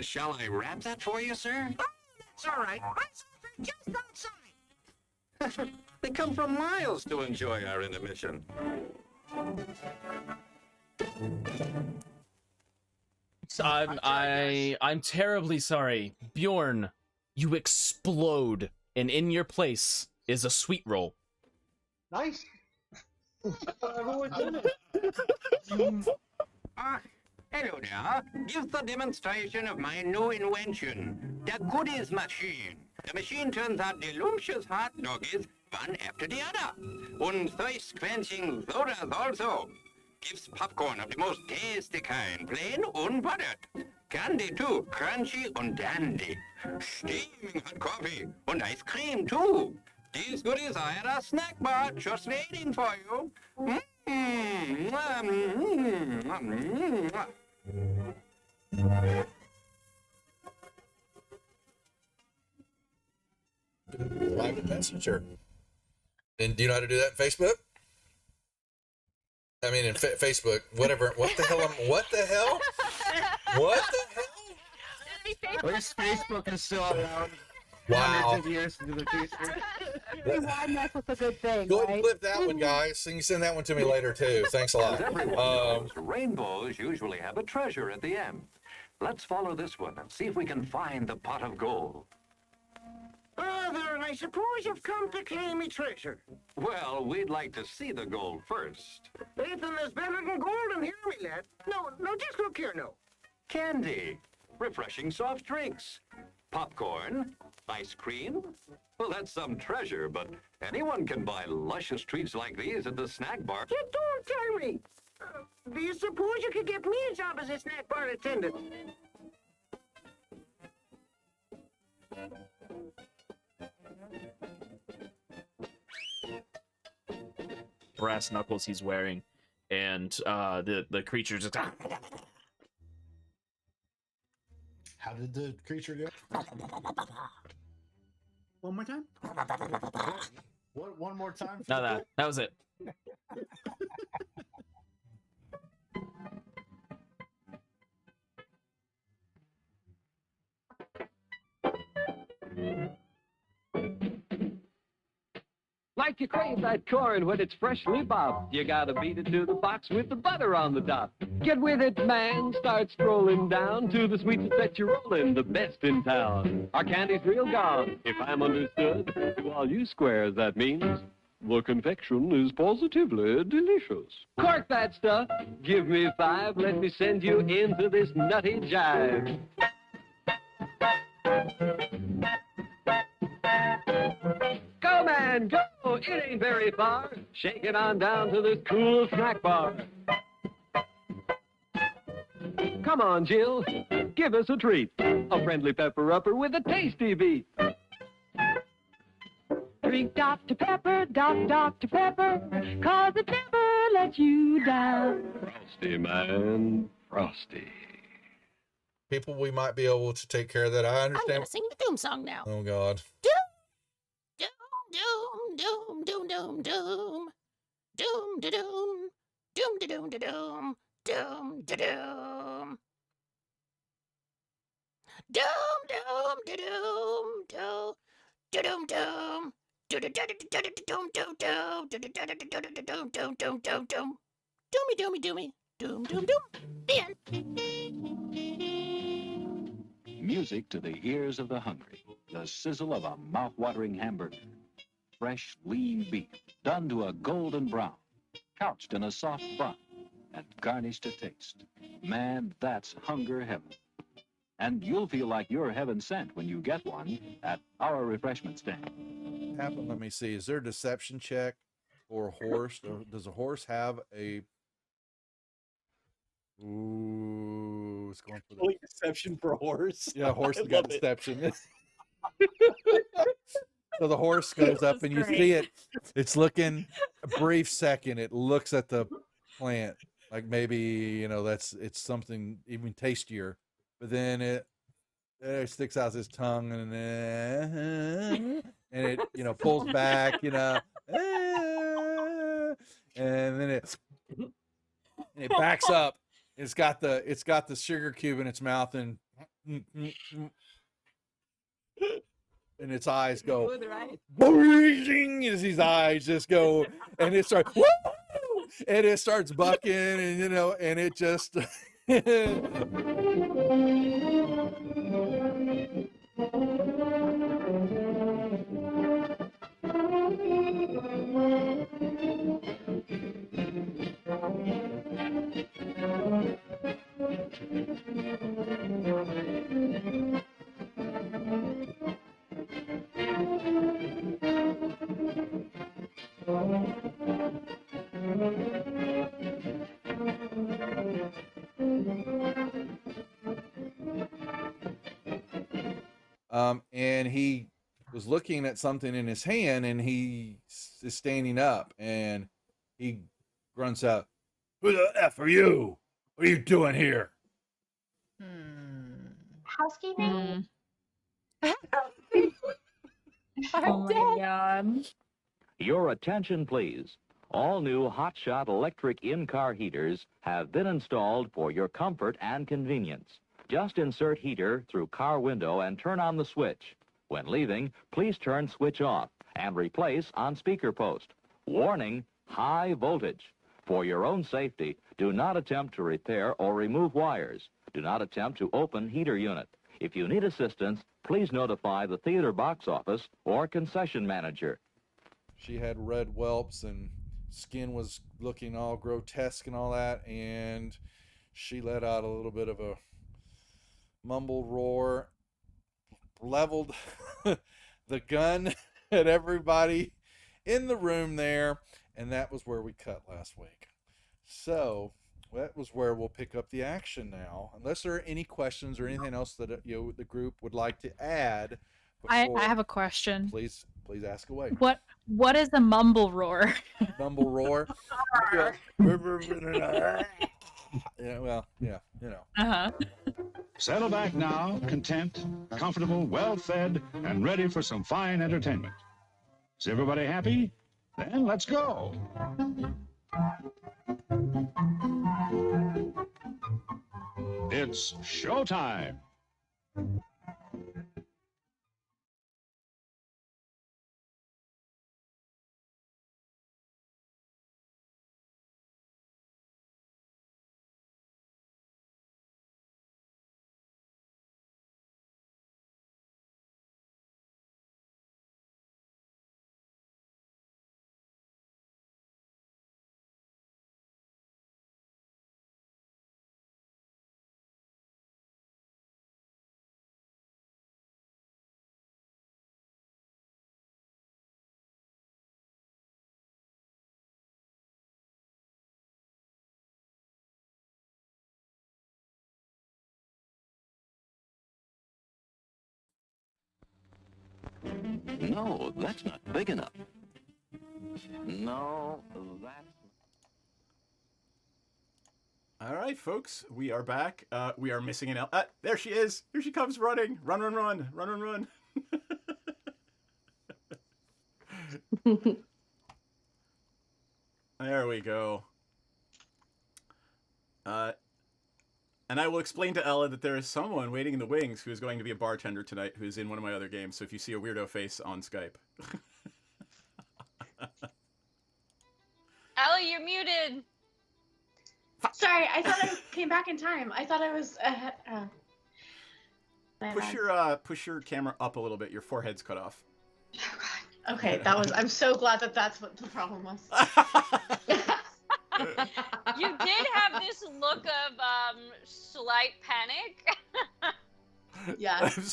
Shall I wrap that for you, sir? Oh, that's all right. My sauce is just outside. They come from miles to enjoy our intermission. I'm terribly sorry. Bjorn, you explode, and in your place is a sweet roll. Nice. Everyone did it. Hello there. Give the demonstration of my new invention, the goodies machine. The machine turns out delicious hot doggies one after the other. And thirst-quenching sodas also. Gives popcorn of the most tasty kind, plain unbuttered. Candy too, crunchy and dandy. Steaming hot coffee and ice cream too. These goodies are at a snack bar just waiting for you. Private messenger. And do you know how to do that in Facebook? I mean, in Facebook, whatever. What the hell? What the hell? What the hell? At least Facebook is still around. Wow. Hundreds of years into the future. Why mess with a good thing, Go ahead right? and clip that one, guys. And you send that one to me later, too. Thanks a lot. As everyone knows, rainbows usually have a treasure at the end. Let's follow this one and see if we can find the pot of gold. Brother, I suppose you've come to claim a treasure. Well, we'd like to see the gold first. Ethan, there's better than gold in here, me lad. No, just look here, no. Candy, refreshing soft drinks, popcorn, ice cream. Well, that's some treasure, but anyone can buy luscious treats like these at the snack bar. You don't tell me. Do you suppose you could get me a job as a snack bar attendant? Brass knuckles he's wearing, and the creature just. how did the creature go? One more time. What? One more time? No, that was it. Like you crave that corn when it's freshly bobbed. You gotta beat it to the box with the butter on the top. Get with it, man. Start strolling down to the sweets that you're rolling, the best in town. Our candy's real gone, if I'm understood. To all you squares, that means The confection is positively delicious. Cork that stuff. Give me 5. Let me send you into this nutty jive. Go, man, go! It ain't very far. Shake it on down to this cool snack bar. Come on, Jill. Give us a treat. A friendly pepper-upper with a tasty beat. Drink Dr. Pepper, Dr. Pepper, 'cause it never lets you down. Frosty, man. Frosty. People, we might be able to take care of that. I I'm understand. gonna sing the doom song now. Oh God. Doom, doom, doom, doom, doom, doom, doom, da doom, doom, da doom, da doom, doom, da doom, doom, doom, da doom, doom, da doom, doom. Doomy, doomy, doomy, doom, doom, doom. The end. Music to the ears of the hungry. The sizzle of a mouth-watering hamburger. Fresh, lean beef, done to a golden brown. Couched in a soft bun and garnished to taste. Man, that's hunger heaven. And you'll feel like you're heaven sent when you get one at our refreshment stand. Let me see. Is there a deception check for a horse? Or does a horse have a... Ooh, it's going for the... deception for a horse. Yeah, a horse I has got love it. deception. So the horse goes up and you great. see it. It's looking a brief second. It looks at the plant like maybe, it's something even tastier. But then it sticks out its tongue and it pulls back, and then it backs up. It's got the sugar cube in its mouth and its eyes go boing, as his eyes just go, and it starts and it starts bucking, and it just and he was looking at something in his hand, and he is standing up, and he grunts out, "Who the F are you? What are you doing here?" Housekeeping? Oh my God. Your attention, please. All new Hotshot electric in-car heaters have been installed for your comfort and convenience. Just insert heater through car window and turn on the switch. When leaving, please turn switch off and replace on speaker post. Warning, high voltage. For your own safety, do not attempt to repair or remove wires. Do not attempt to open heater unit. If you need assistance, please notify the theater box office or concession manager. She had red whelps and skin was looking all grotesque and all that, and she let out a little bit of a mumble roar, leveled the gun at everybody in the room there, and that was where we cut last week. So that was where we'll pick up the action now, unless there are any questions or anything else that the group would like to add. I have a question. Please ask away. What is a mumble roar? Mumble roar. Yeah, Uh-huh. Settle back now, content, comfortable, well-fed, and ready for some fine entertainment. Is everybody happy? Then let's go. It's showtime. No, that's not big enough. No, that's... All right, folks, we are back. We are missing an elf. There she is. Here she comes running. Run, run, run. Run, run, run. There we go. And I will explain to Ella that there is someone waiting in the wings who is going to be a bartender tonight who is in one of my other games, so if you see a weirdo face on Skype. Ella, you're muted. Sorry, I thought I came back in time. I thought I was ahead. Push your camera up a little bit. Your forehead's cut off. Okay, I'm so glad that that's what the problem was. You did have this look of slight panic. Yeah. I'm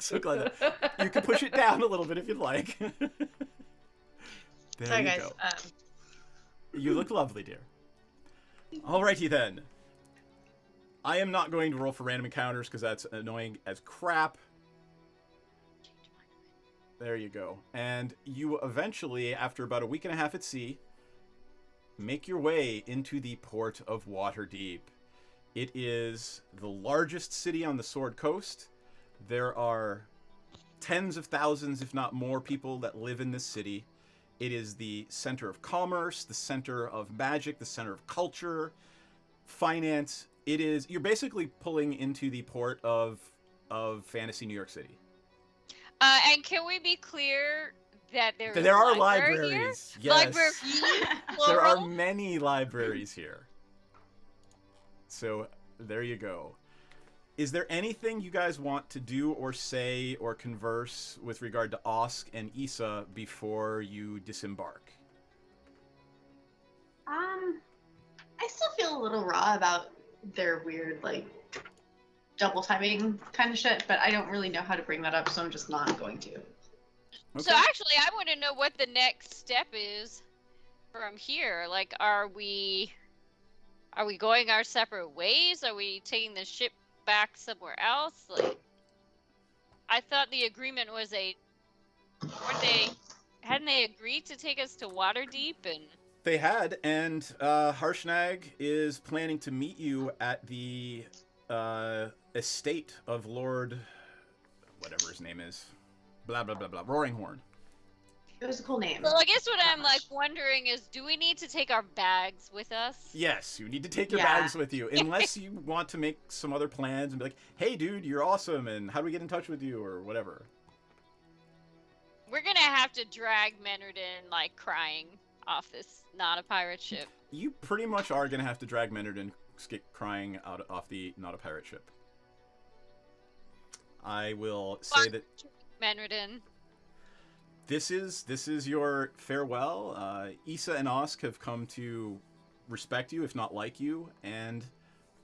so glad that you can push it down a little bit if you'd like. There Sorry, you guys. go. You look lovely, dear. Alrighty then. I am not going to roll for random encounters because that's annoying as crap. There you go. And you eventually, after about a week and a half at sea, make your way into the port of Waterdeep. It is the largest city on the Sword Coast. There are tens of thousands, if not more, people that live in this city. It is the center of commerce, the center of magic, the center of culture, finance. You're basically pulling into the port of fantasy New York City. And can we be clear that there are libraries? Here? Yes. Libraries. There are many libraries here. So there you go. Is there anything you guys want to do or say or converse with regard to Osk and Issa before you disembark? I still feel a little raw about their weird, like, double timing kind of shit, but I don't really know how to bring that up, so I'm just not going to. Okay. So actually, I want to know what the next step is from here. Like, are we going our separate ways? Are we taking the ship back somewhere else? Like, I thought the agreement was hadn't they agreed to take us to Waterdeep? And They had, and Harshnag is planning to meet you at the estate of Lord, whatever his name is, blah blah blah blah, Roaring Horn. It was a cool name. well, I guess what I'm like wondering is, do we need to take our bags with us? Yes, you need to take your Yeah. bags with you, unless you want to make some other plans and be like, hey dude, you're awesome, and how do we get in touch with you, or whatever. We're gonna have to drag Menardin like crying off this not a pirate ship. You pretty much are going to have to drag Menardin crying off the Not a Pirate ship. I will say that Menardin. this is your farewell. Issa and Osk have come to respect you, if not like you, and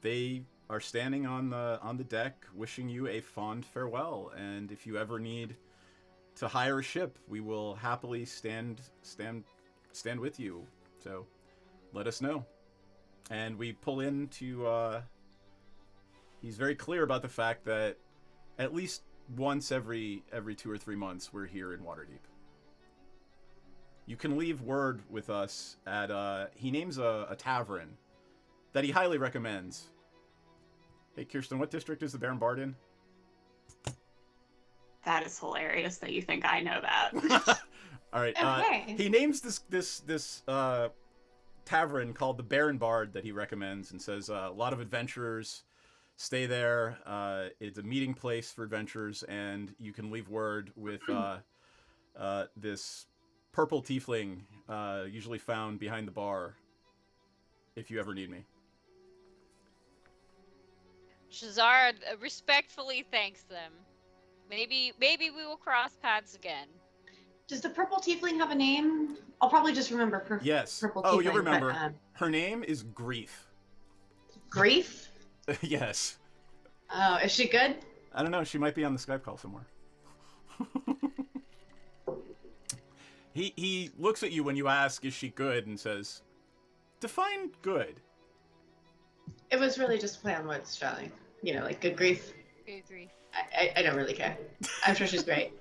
they are standing on the deck wishing you a fond farewell. And if you ever need to hire a ship, we will happily stand with you. So let us know. And we pull into he's very clear about the fact that at least once every 2 or 3 months we're here in Waterdeep. You can leave word with us at he names a tavern that he highly recommends. Hey Kirsten, what district is the Baron Bard in? That is hilarious that you think I know that. All right. Okay. He names this tavern called the Baron Bard that he recommends, and says a lot of adventurers stay there. It's a meeting place for adventurers, and you can leave word with this purple tiefling, usually found behind the bar, if you ever need me. Shazara respectfully thanks them. Maybe we will cross paths again. Does the purple tiefling have a name? I'll probably just remember Yes. purple Oh, tiefling. you'll remember. But, Her name is Grief. Grief? Yes. Oh, is she good? I don't know. She might be on the Skype call somewhere. He looks at you when you ask, is she good, and says, define good. It was really just play on words, Charlie. You know, like good grief. Good grief. I don't really care. I'm sure she's great.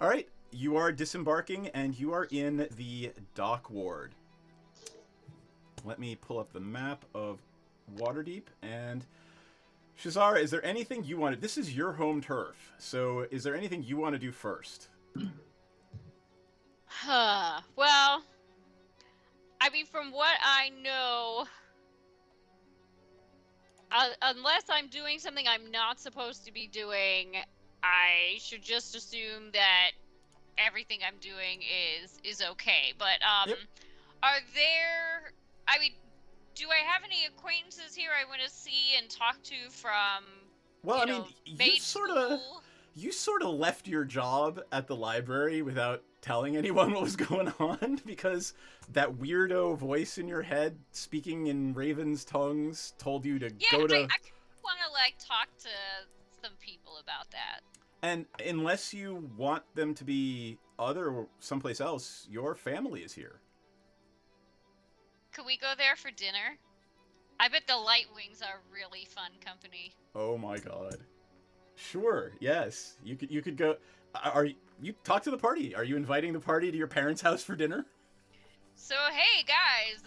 All right, you are disembarking, and you are in the dock ward. Let me pull up the map of Waterdeep. And Shazara, is there anything you want to... This is your home turf, so is there anything you want to do first? Well, I mean, from what I know, unless I'm doing something I'm not supposed to be doing, I should just assume that everything I'm doing is okay. But are there? I mean, do I have any acquaintances here I want to see and talk to from? Well, you I know, mean, maid school? you sort of left your job at the library without telling anyone what was going on because that weirdo voice in your head speaking in raven's tongues told you to go to... I want to like talk to some people about that. And unless you want them to be someplace else, your family is here. Could we go there for dinner? I bet the Light Wings are really fun company. Oh my god. Sure, yes. You could go... You talk to the party. Are you inviting the party to your parents' house for dinner? So, hey guys,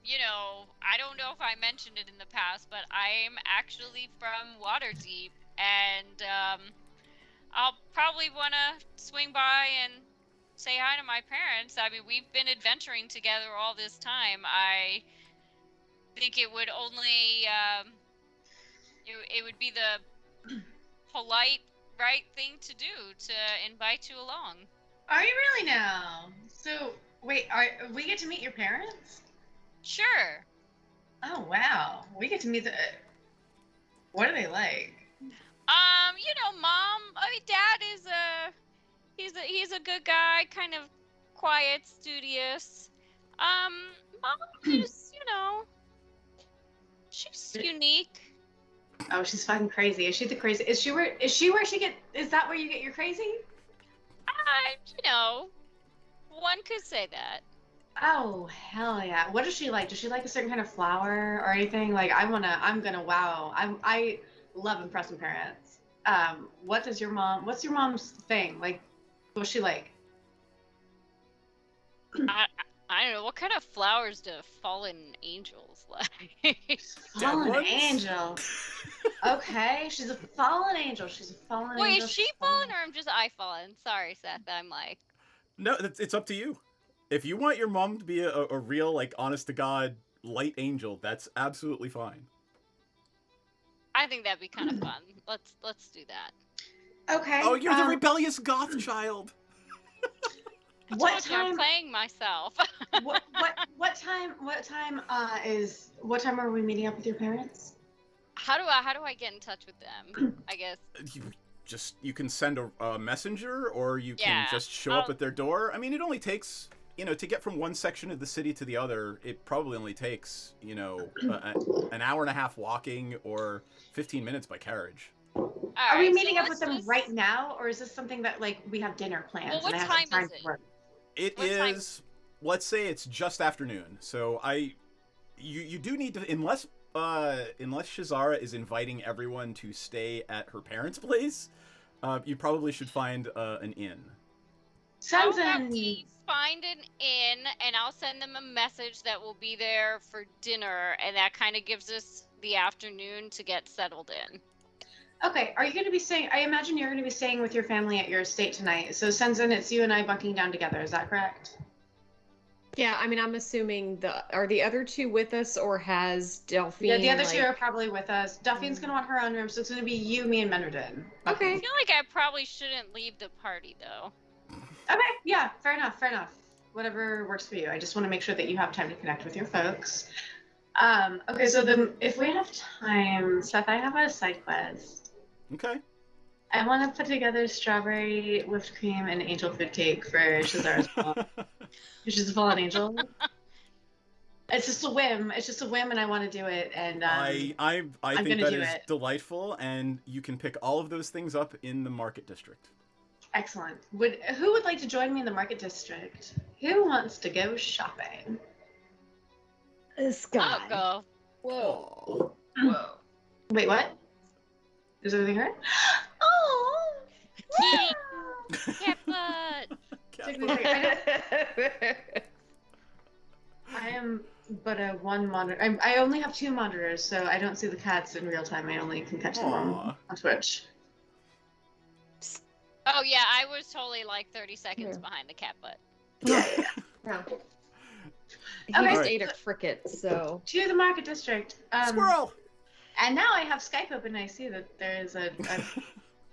you know, I don't know if I mentioned it in the past, but I'm actually from Waterdeep, and I'll probably want to swing by and say hi to my parents. I mean, we've been adventuring together all this time. I think it would only, it would be the polite, right thing to do to invite you along. Are you really now? So, wait, we get to meet your parents? Sure. Oh, wow. We get to meet the... What are they like? You know, Mom, I mean, Dad is he's a good guy, kind of quiet, studious. Mom is, you know, she's unique. Oh, she's fucking crazy. Is she the crazy? Is that where you get your crazy? You know, one could say that. Oh, hell yeah. What is she like? Does she like a certain kind of flower or anything? Like, wow. I love impressing parents. What's your mom's thing? Like, what's she like? I don't know, what kind of flowers do fallen angels like? Fallen angel. Okay, she's a fallen angel. Wait, is she fallen or am just I fallen? Sorry, Seth, I'm like... No, it's up to you. If you want your mom to be a real, like, honest-to-God light angel, that's absolutely fine. I think that'd be kind of fun. Let's do that. Okay. Oh, you're the rebellious goth child. What time? I'm playing myself. what time are we meeting up with your parents? How do I get in touch with them? I guess. You can send a messenger, or you can just show up at their door. I mean, it only takes, to get from one section of the city to the other, it probably only takes, an hour and a half walking or 15 minutes by carriage. Are we meeting up with them right now, or is this something that, like, we have dinner plans? Well, what time is it? It is, let's say it's just afternoon. So you do need to, unless Shazara is inviting everyone to stay at her parents' place, you probably should find an inn. How about we find an inn, and I'll send them a message that we'll be there for dinner, and that kind of gives us the afternoon to get settled in. Okay, are you going to be staying? I imagine you're going to be staying with your family at your estate tonight. So, Senzin, it's you and I bunking down together. Is that correct? Yeah, I mean, I'm assuming are the other two with us, or has Delphine? Yeah, the other two are probably with us. Delphine's going to want her own room, so it's going to be you, me, and Menredin. Okay. I feel like I probably shouldn't leave the party, though. Okay, yeah, fair enough. Whatever works for you. I just want to make sure that you have time to connect with your folks. Okay, so then if we have time, Seth, I have a side quest. Okay. I want to put together strawberry whipped cream and angel food cake for Shazara's mom. She's a fallen angel. It's just a whim, and I want to do it. And I think that is delightful, and you can pick all of those things up in the market district. Excellent. Who would like to join me in the market district? Who wants to go shopping? This guy. I'll go. Whoa. Wait, what? Is everything hurt? Oh! Cat butt. Took me a second. I am but a one monitor. I only have 2 monitors, so I don't see the cats in real time. I only can catch them on Twitch. Oh yeah, I was totally like 30 seconds behind the cat butt. Yeah. He Okay. just ate a cricket, so. To the market district. Squirrel! And now I have Skype open and I see that there is a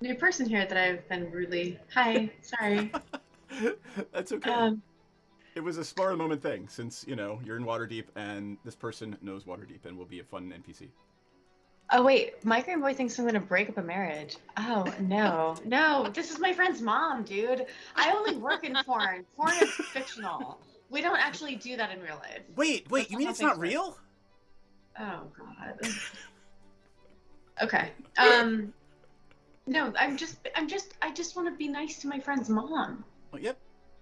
new person here that I've been rudely. Hi, sorry. That's okay. It was a spur of the moment thing, since, you know, you're in Waterdeep and this person knows Waterdeep and will be a fun NPC. Oh wait, my green boy thinks I'm gonna break up a marriage. Oh no, no, this is my friend's mom, dude. I only work in porn. Porn is fictional. We don't actually do that in real life. Wait, That's you mean how it's not things work. real? Oh god. Okay. No, I just want to be nice to my friend's mom. Oh, yep,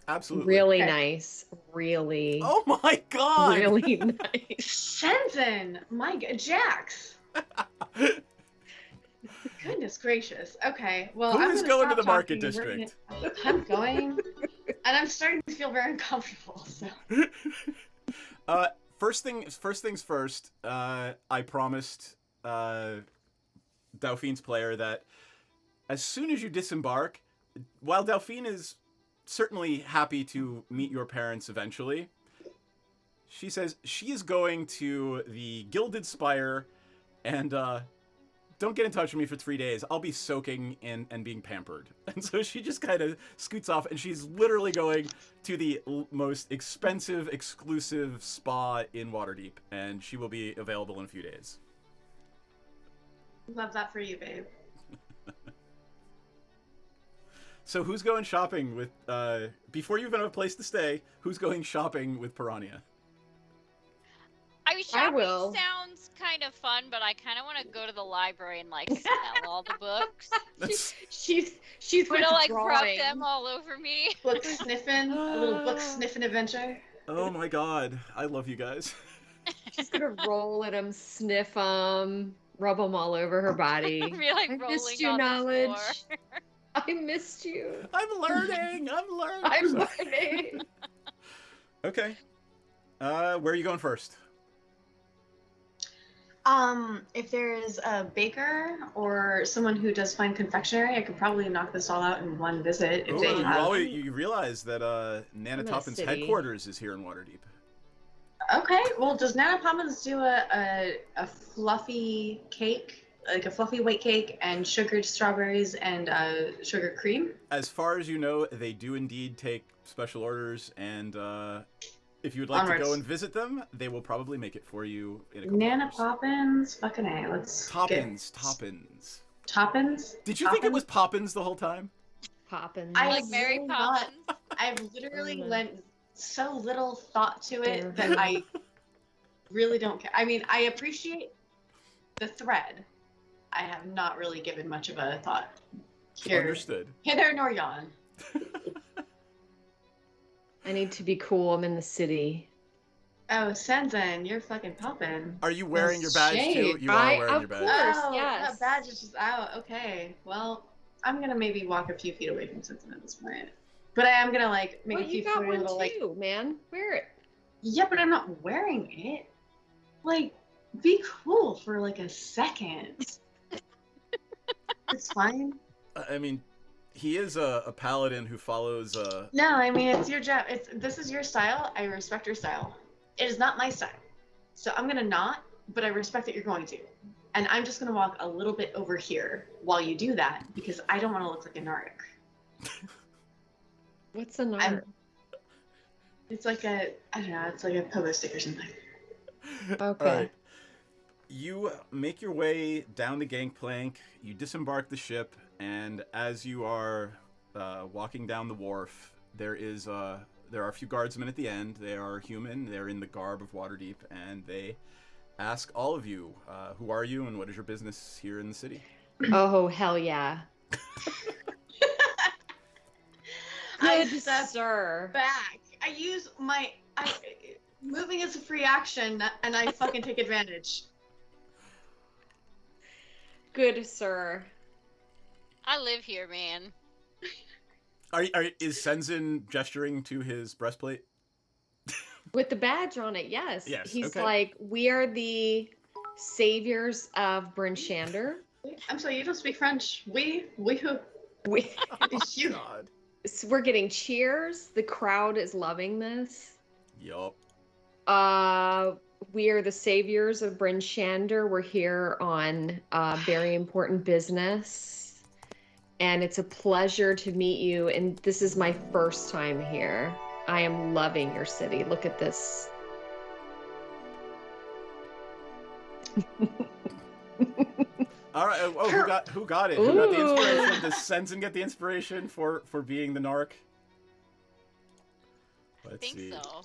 absolutely. Really Okay. nice. Really. Oh my god! Really nice. Shenzhen, my Jax. Goodness gracious. Okay, well, Who I'm is gonna going to stop the market talking and we're district? I'm going, and I'm starting to feel very uncomfortable. So. First things first. I promised Delphine's player that as soon as you disembark, while Delphine is certainly happy to meet your parents eventually, she says she is going to the Gilded Spire, and don't get in touch with me for 3 days. I'll be soaking in and being pampered. And so she just kind of scoots off, and she's literally going to the most expensive, exclusive spa in Waterdeep, and she will be available in a few days. Love that for you, babe. So who's going shopping with, before you even have a place to stay, who's going shopping with Piranha? I mean, shopping will. sounds kind of fun, but I kind of want to go to the library and like smell all the books. She's I'm gonna like rub drawing. them all over me. Book sniffing, a little book sniffing adventure. Oh my god, I love you guys. She's gonna roll at him, sniff him, rub them all over her body. Be like I rolling missed you, on the knowledge. floor. I missed you. I'm learning. I'm learning. Okay. Where are you going first? If there is a baker or someone who does fine confectionery, I could probably knock this all out in one visit. If Ooh, they have. you realize that Nana in a Toppin's city. headquarters is here in Waterdeep. Okay, well, does Nana Poppins do a fluffy cake, like a fluffy white cake, and sugared strawberries and sugar cream? As far as you know, they do indeed take special orders, and if you would like to go Onwards. and visit them, they will probably make it for you in a couple Nana hours. Poppins, fucking A. Let's Toppins. Toppins. Did you think it was Poppins the whole time? Poppins. I Like Mary really not. Poppins? I've literally lent so little thought to it that I really don't care. I mean, I appreciate the thread. I have not really given much of a thought. Here, Understood. hither nor yon. I need to be cool. I'm in the city. Oh, Senzen, you're fucking poppin'. Are you wearing your badge too? You are wearing your badge. Oh, yes. that badge is just out. Okay, well, I'm gonna maybe walk a few feet away from Senzen at this point. But I am gonna like make Well, a few you got feet one little like. too, man. Wear it. Yeah, but I'm not wearing it. Like, be cool for like a second. It's fine. I mean, he is a paladin who follows. No, I mean it's your job. This is your style. I respect your style. It is not my style, so I'm gonna not. But I respect that you're going to, and I'm just gonna walk a little bit over here while you do that because I don't want to look like a narc. What's a narc? It's like I don't know. It's like a pogo stick or something. Okay. All right. You make your way down the gangplank. You disembark the ship, and as you are walking down the wharf, there are a few guardsmen at the end. They are human. They're in the garb of Waterdeep, and they ask all of you, who are you, and what is your business here in the city? Oh, hell yeah. I Good step sir. back. I use my moving is a free action, and I fucking take advantage. Good sir. I live here, man. Is Senzin gesturing to his breastplate? With the badge on it, yes. Yes, He's okay. like, we are the saviors of Bryn Shander. I'm sorry, you don't speak French. We who? We, It's you. God. so we're getting cheers. The crowd is loving this. Yup. We are the saviors of Bryn Shander. We're here on very important business. And it's a pleasure to meet you. And this is my first time here. I am loving your city. Look at this. All right. Oh, who got it? Who got the inspiration? Does Senzin get the inspiration for being the narc? Let's see. So.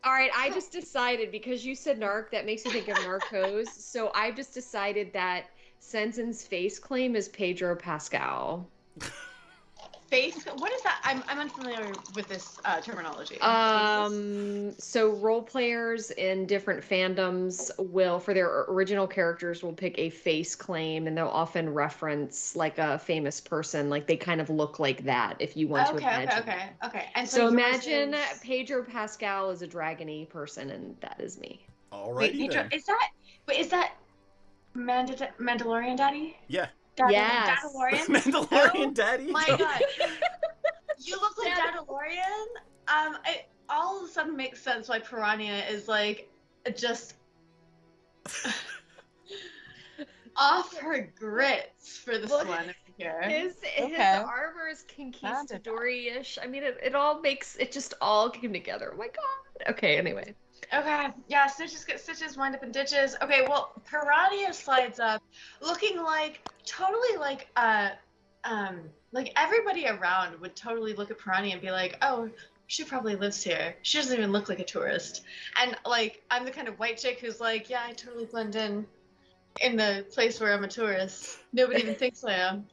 All right, I just decided, because you said narc, that makes me think of Narcos. So I just decided that Senzin's face claim is Pedro Pascal. Face? What is that? I'm unfamiliar with this terminology. So role players in different fandoms will, for their original characters, will pick a face claim, and they'll often reference like a famous person, like they kind of look like that. If you want to imagine. Okay. And So yours imagine is- Pedro Pascal is a dragony person, and that is me. Alrighty Wait, Pedro, then. is that Mandalorian Daddy? Yeah. Yes. Dadalorian? Mandalorian Daddy. My God. You look like Dadalorian. It all of a sudden makes sense why Piranha is like just off her grits for this one over here. His armor is conquistador-ish. I mean, it all makes it just all came together. Oh my God. Okay. Anyway. Okay, yeah, snitches get stitches, wind up in ditches. Okay, well, Piranha slides up, looking like totally like everybody around would totally look at Piranha and be like, oh, she probably lives here. She doesn't even look like a tourist. And like, I'm the kind of white chick who's like, yeah, I totally blend in the place where I'm a tourist. Nobody even thinks I am.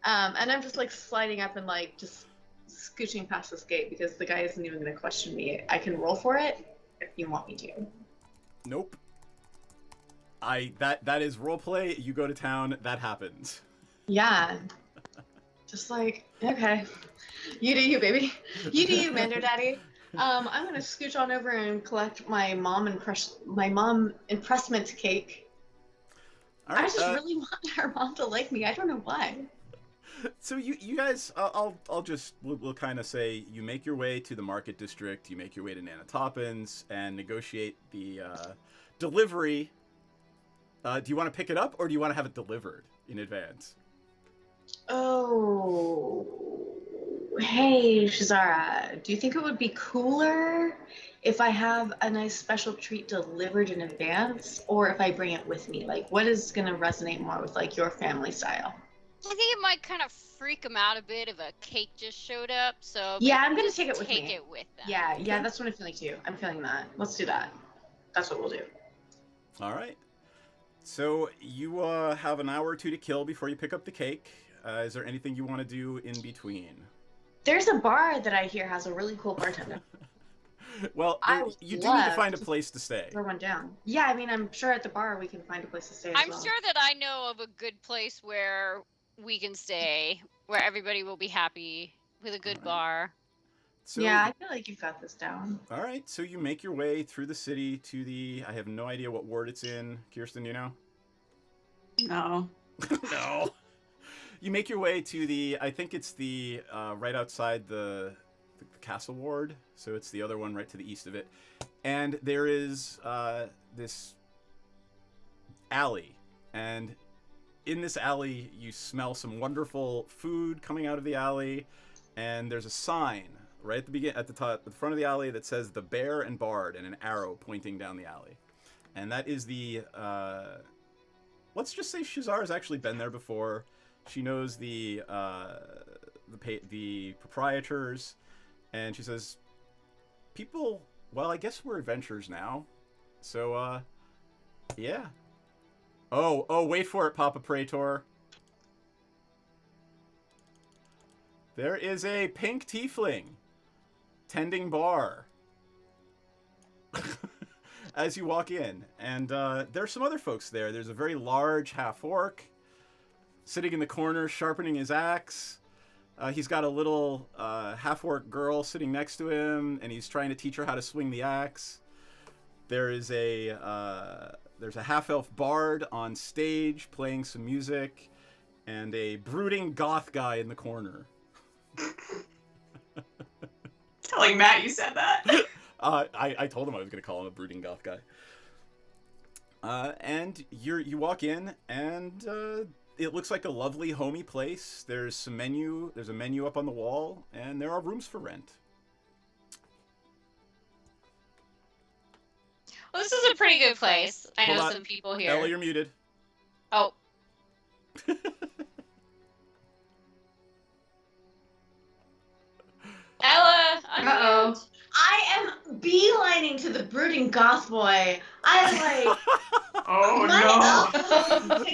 And I'm just like sliding up and like just scooching past this gate because the guy isn't even gonna question me. I can roll for it if you want me to. Nope. That is roleplay. You go to town. That happens. Yeah. Just like, okay. You do you, baby. You do you, Mando Daddy. I'm gonna scooch on over and collect my mom impressment cake. All right, I just really want her mom to like me. I don't know why. So you guys, we'll kind of say you make your way to the market district, you make your way to Nana Toppin's, and negotiate the delivery. Do you want to pick it up, or do you want to have it delivered in advance? Oh, hey Shazara, do you think it would be cooler if I have a nice special treat delivered in advance, or if I bring it with me? Like, what is gonna resonate more with like your family style? I think it might kind of freak them out a bit if a cake just showed up. So Yeah, maybe I'm gonna just take it with me. Take it with them. Yeah, that's what I'm feeling too. I'm feeling that. Let's do that. That's what we'll do. All right. So you have an hour or two to kill before you pick up the cake. Is there anything you want to do in between? There's a bar that I hear has a really cool bartender. Well, you do need to find a place to stay. Throw one down. Yeah, I mean, I'm sure at the bar we can find a place to stay as I'm well. sure that I know of a good place where we can stay, where everybody will be happy with a good bar. So, yeah, I feel like you've got this down. All right, so you make your way through the city to the... I have no idea what ward it's in. Kirsten, you know? No. No. You make your way to the... I think it's the... right outside the castle ward. So it's the other one right to the east of it. And there is this alley. And in this alley, you smell some wonderful food coming out of the alley. And there's a sign right at the at the front of the alley that says "The Bear and Bard" and an arrow pointing down the alley. And that is the let's just say Shazar's actually been there before. She knows the proprietors, and she says, "People, well, I guess we're adventurers now, so yeah." Oh, wait for it, Papa Praetor. There is a pink tiefling tending bar as you walk in, and there's some other folks there. There's a very large half-orc sitting in the corner sharpening his axe. He's got a little half-orc girl sitting next to him, and he's trying to teach her how to swing the axe. There's a half-elf bard on stage playing some music, and a brooding goth guy in the corner. Telling Matt you said that. I told him I was going to call him a brooding goth guy. And you walk in, and it looks like a lovely, homey place. There's a menu up on the wall, and there are rooms for rent. Well, this is a pretty good place. I Hold know on. some people here. Ella, you're muted. Oh. Ella, Uh-oh. I am beelining to the brooding goth boy. I am like, oh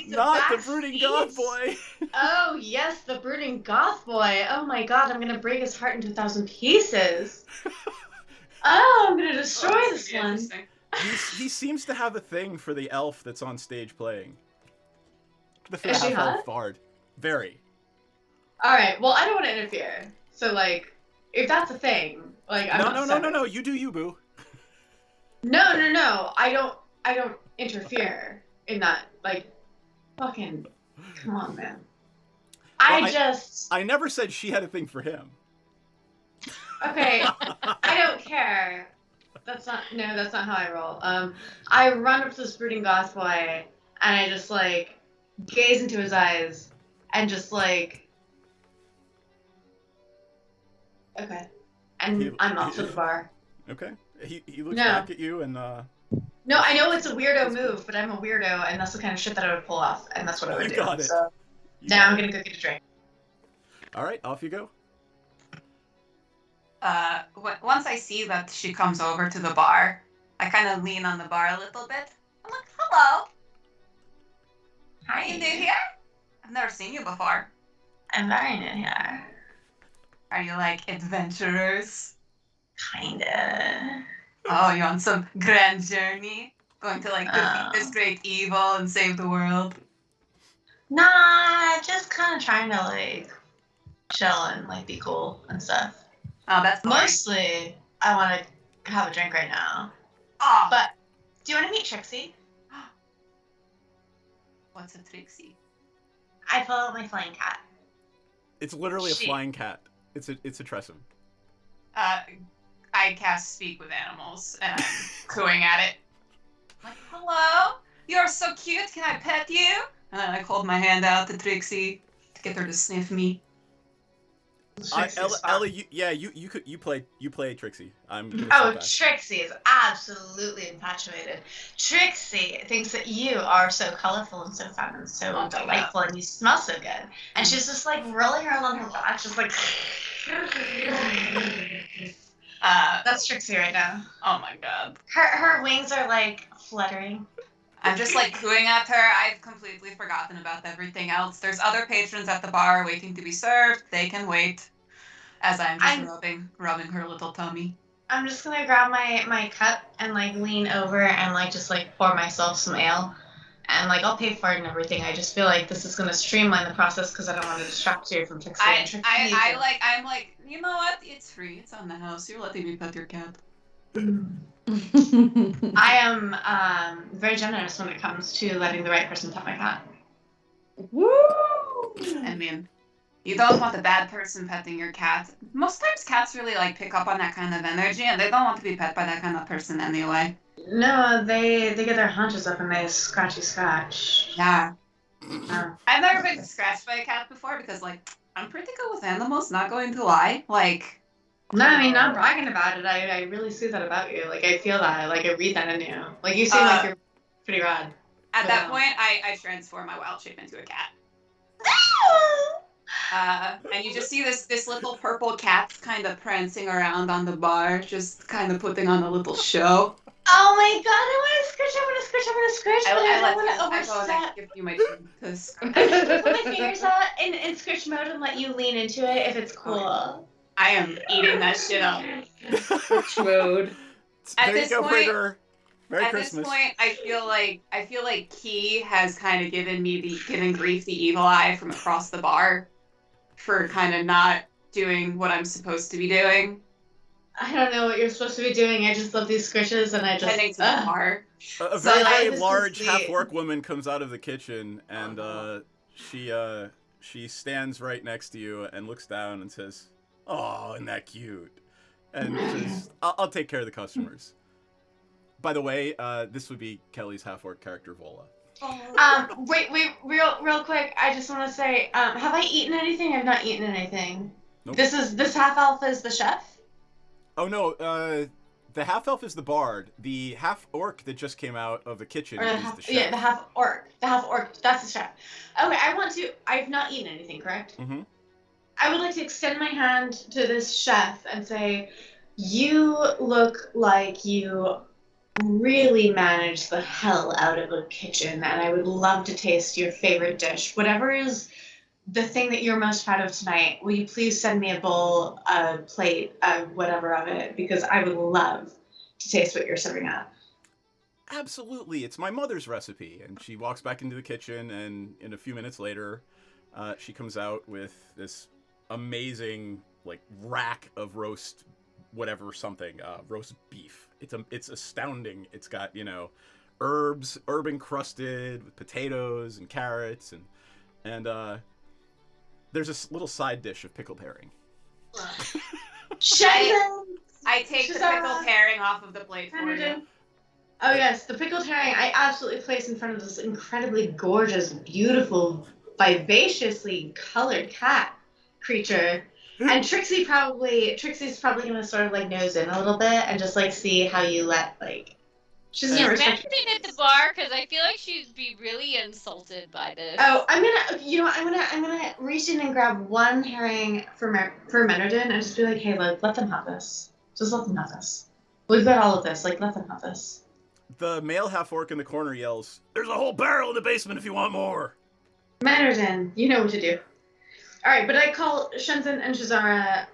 Not the brooding goth boy. Oh yes, the brooding goth boy. Oh my god, I'm gonna break his heart into 1,000 pieces. Oh, I'm gonna destroy this one. He seems to have a thing for the elf that's on stage playing. The Is she half-elf hot? bard. Very. All right. Well, I don't want to interfere. So like, if that's a thing, like, I'm not sorry. No. You do you, boo. No. I don't interfere in that. Like, fucking, come on, man. I never said she had a thing for him. Okay, I don't care. That's not how I roll. I run up to this brooding goth boy, and I just, like, gaze into his eyes, and just, like, okay. And I'm off to the bar. Okay. He looks No. back at you and No, I know it's a weirdo move, but I'm a weirdo, and that's the kind of shit that I would pull off, and that's what I would You do. got it. So now I'm gonna go get a drink. all right, off you go. Once I see that she comes over to the bar, I kind of lean on the bar a little bit. I'm like, hello. How you do here? I've never seen you before. I'm very new here. Are you like adventurers? Kinda. Oh, you on some grand journey? Going to like defeat this great evil and save the world? Nah, just kind of trying to like chill and like be cool and stuff. Oh, that's boring. Mostly, I want to have a drink right now. Oh. But do you want to meet Trixie? What's a Trixie? I pull out my flying cat. It's literally a She- flying cat. It's a Tressum. I cast Speak with Animals, and I'm cooing at it. Like, hello? You're so cute. Can I pet you? And then I hold my hand out to Trixie to get her to sniff me. Ella, you play Trixie. I'm gonna Oh, step back. Trixie is absolutely infatuated. Trixie thinks that you are so colorful and so fun and so delightful, and you smell so good. And she's just like rolling around on her back, just like. That's Trixie right now. Oh my god. Her wings are like fluttering. I'm just like cooing at her. I've completely forgotten about everything else. There's other patrons at the bar waiting to be served. They can wait. As I'm just rubbing her little tummy. I'm just gonna grab my cup and like lean over and like just like pour myself some ale, and like I'll pay for it and everything. I just feel like this is gonna streamline the process because I don't want to distract you from Trixie. and Trixie needs it. I'm like, you know what? It's free. It's on the house. You're letting me pet your cat. I am very generous when it comes to letting the right person pet my cat. Woo! I mean, you don't want a bad person petting your cat. Most times cats really like pick up on that kind of energy, and they don't want to be pet by that kind of person anyway. No, they get their haunches up and they scratch. Yeah. I've never been scratched by a cat before because like I'm pretty good with animals, not going to lie. Like No, I mean, not bragging about it. I really see that about you. Like, I feel that. Like, I read that in you. Like, you seem like you're pretty rad. At that point, I transform my wild shape into a cat. And you just see this little purple cat kind of prancing around on the bar, just kind of putting on a little show. Oh my god, I want to scratch, but I don't want to overstep. Give you my to scratch. Put my fingers out in scratch mode and let you lean into it if it's cool. I am eating that shit up. Mode. At There this you go, point, Prater. Merry At Christmas. this point, I feel like Key has kind of given Grief the evil eye from across the bar. for kind of not doing what I'm supposed to be doing. I don't know what you're supposed to be doing. I just love these squishes, and I just Heading to the bar. A So very, I very just large see- half-orc woman comes out of the kitchen, and she stands right next to you and looks down and says, "Oh, isn't that cute?" And says, "I'll take care of the customers." By the way, this would be Kelly's half-orc character, Vola. Wait, real quick. I just want to say, have I eaten anything? I've not eaten anything. Nope. This half elf is the chef. Oh no, the half-elf is the bard. The half-orc that just came out of the kitchen Or is the chef. Yeah, the half orc. The half orc. That's the chef. Okay, I've not eaten anything, correct? Mm-hmm. I would like to extend my hand to this chef and say, you look like you really manage the hell out of a kitchen, and I would love to taste your favorite dish. Whatever is the thing that you're most proud of tonight, will you please send me a bowl, a plate, whatever of it, because I would love to taste what you're serving up. Absolutely, it's my mother's recipe. And she walks back into the kitchen, and in a few minutes later, she comes out with this amazing, like, rack of roast roast beef. It's astounding. It's got, herb encrusted with potatoes and carrots, and there's a little side dish of pickled herring. I take the pickled herring off of the plate for you. Oh yes, the pickled herring I absolutely place in front of this incredibly gorgeous, beautiful, vivaciously colored cat creature. And Trixie's probably gonna sort of like nose in a little bit and just like see how you let she's gonna respect. Imagine at the bar because I feel like she'd be really insulted by this. Oh, I'm gonna reach in and grab one herring for Menardin and just be like, hey, let them have this. Just let them have this. We've got all of this. Like, let them have this. The male half-orc in the corner yells, "There's a whole barrel in the basement if you want more." Menardin, you know what to do. All right, but I call Senzin and Shazara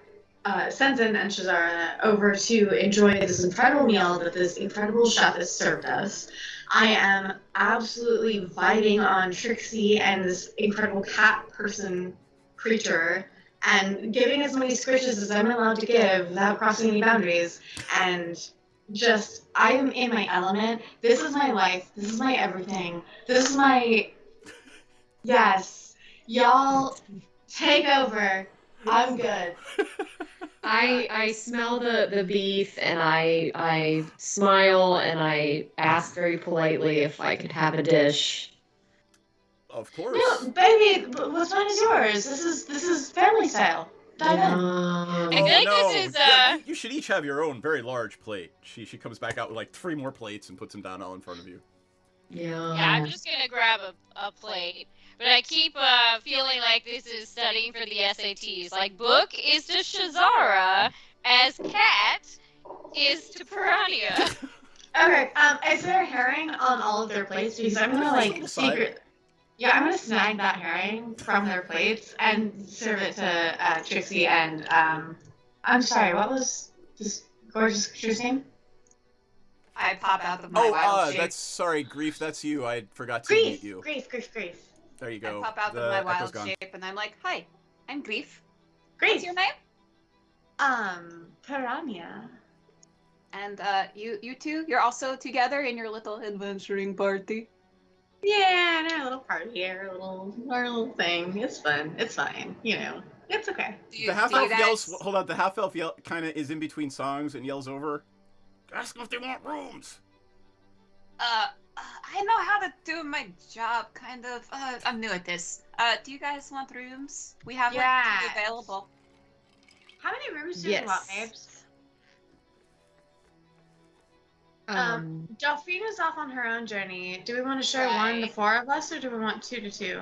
over to enjoy this incredible meal that this incredible chef has served us. I am absolutely vibing on Trixie and this incredible cat person creature and giving as many squishes as I'm allowed to give without crossing any boundaries. And just, I am in my element. This is my life. This is my everything. This is my... Yes. Y'all... Take over. I'm good. I smell the beef and I smile and I ask very politely if I could have a dish. Of course. No, baby, what's mine is yours. This is family style. Dive in. I feel like this is Yeah, you should each have your own very large plate. She comes back out with like 3 more plates and puts them down all in front of you. Yeah. I'm just gonna grab a plate. But I keep feeling like this is studying for the SATs. Like, Book is to Shazara as Cat is to Piranha. Okay, is there a herring on all of their plates? Because I'm gonna like secret. Yeah, I'm gonna snag that herring from their plates and serve it to Trixie and I'm sorry, what was this gorgeous creature's name? I pop out of my wild shape. Sorry, Grief, that's you. I forgot to Grief, meet you. Grief. There you go. I pop out The of my echo's wild gone. shape and I'm like, hi, I'm Grief. Grief. What's your name? Piranha. And you two, you're also together in your little adventuring party. Yeah, our little party, our little thing. It's fun. It's fine. It's okay. The half-elf yells. Hold on. The half-elf kind of is in between songs and yells over. Ask them if they want rooms. I know how to do my job, kind of. I'm new at this. Do you guys want rooms? We have like 2 available. How many rooms do you want, babes? Delphina's off on her own journey. Do we want to share one, the 4 of us, or do we want 2 to 2?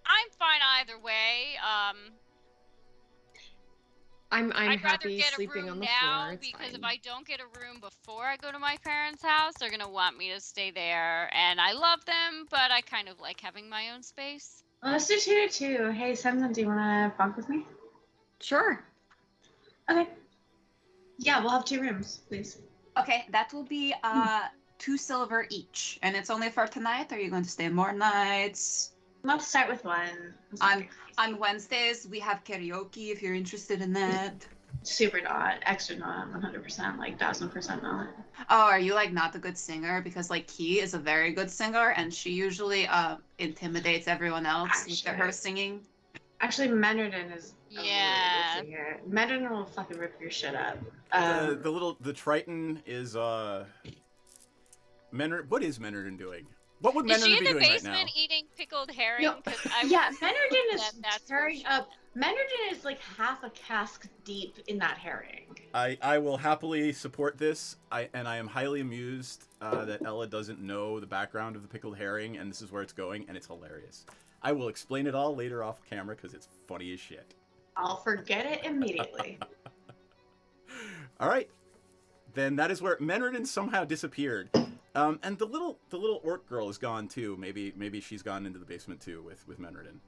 I'm fine either way. I'm I'd rather happy get a sleeping room on the now floor. It's because fine. if I don't get a room before I go to my parents' house, they're gonna want me to stay there, and I love them, but I kind of like having my own space. Let's do 2 to 2. Hey, Samson, do you want to bunk with me? Sure. Okay. Yeah, we'll have 2 rooms, please. Okay, that will be 2 silver each, and it's only for tonight. Or are you going to stay more nights? Let's start with one. On Wednesdays, we have karaoke if you're interested in that. Super not, extra not, 100%, like 1000% not. Oh, are you like not a good singer? Because like Key is a very good singer, and she usually intimidates everyone else with her singing. Actually, Menardin is a really Yeah. good singer. Menardin will fucking rip your shit up. The Triton is Menard. What is Menardin doing? What would Is Menardin she in be the doing right basement now? eating pickled herring? No, 'Cause I yeah, would Menardin is that's tearing up. Menardin is like half a cask deep in that herring. I will happily support this. I am highly amused that Ella doesn't know the background of the pickled herring, and this is where it's going, and it's hilarious. I will explain it all later off camera because it's funny as shit. I'll forget it immediately. All right, then that is where Menardin somehow disappeared, and the little orc girl is gone too. Maybe she's gone into the basement too with Menardin.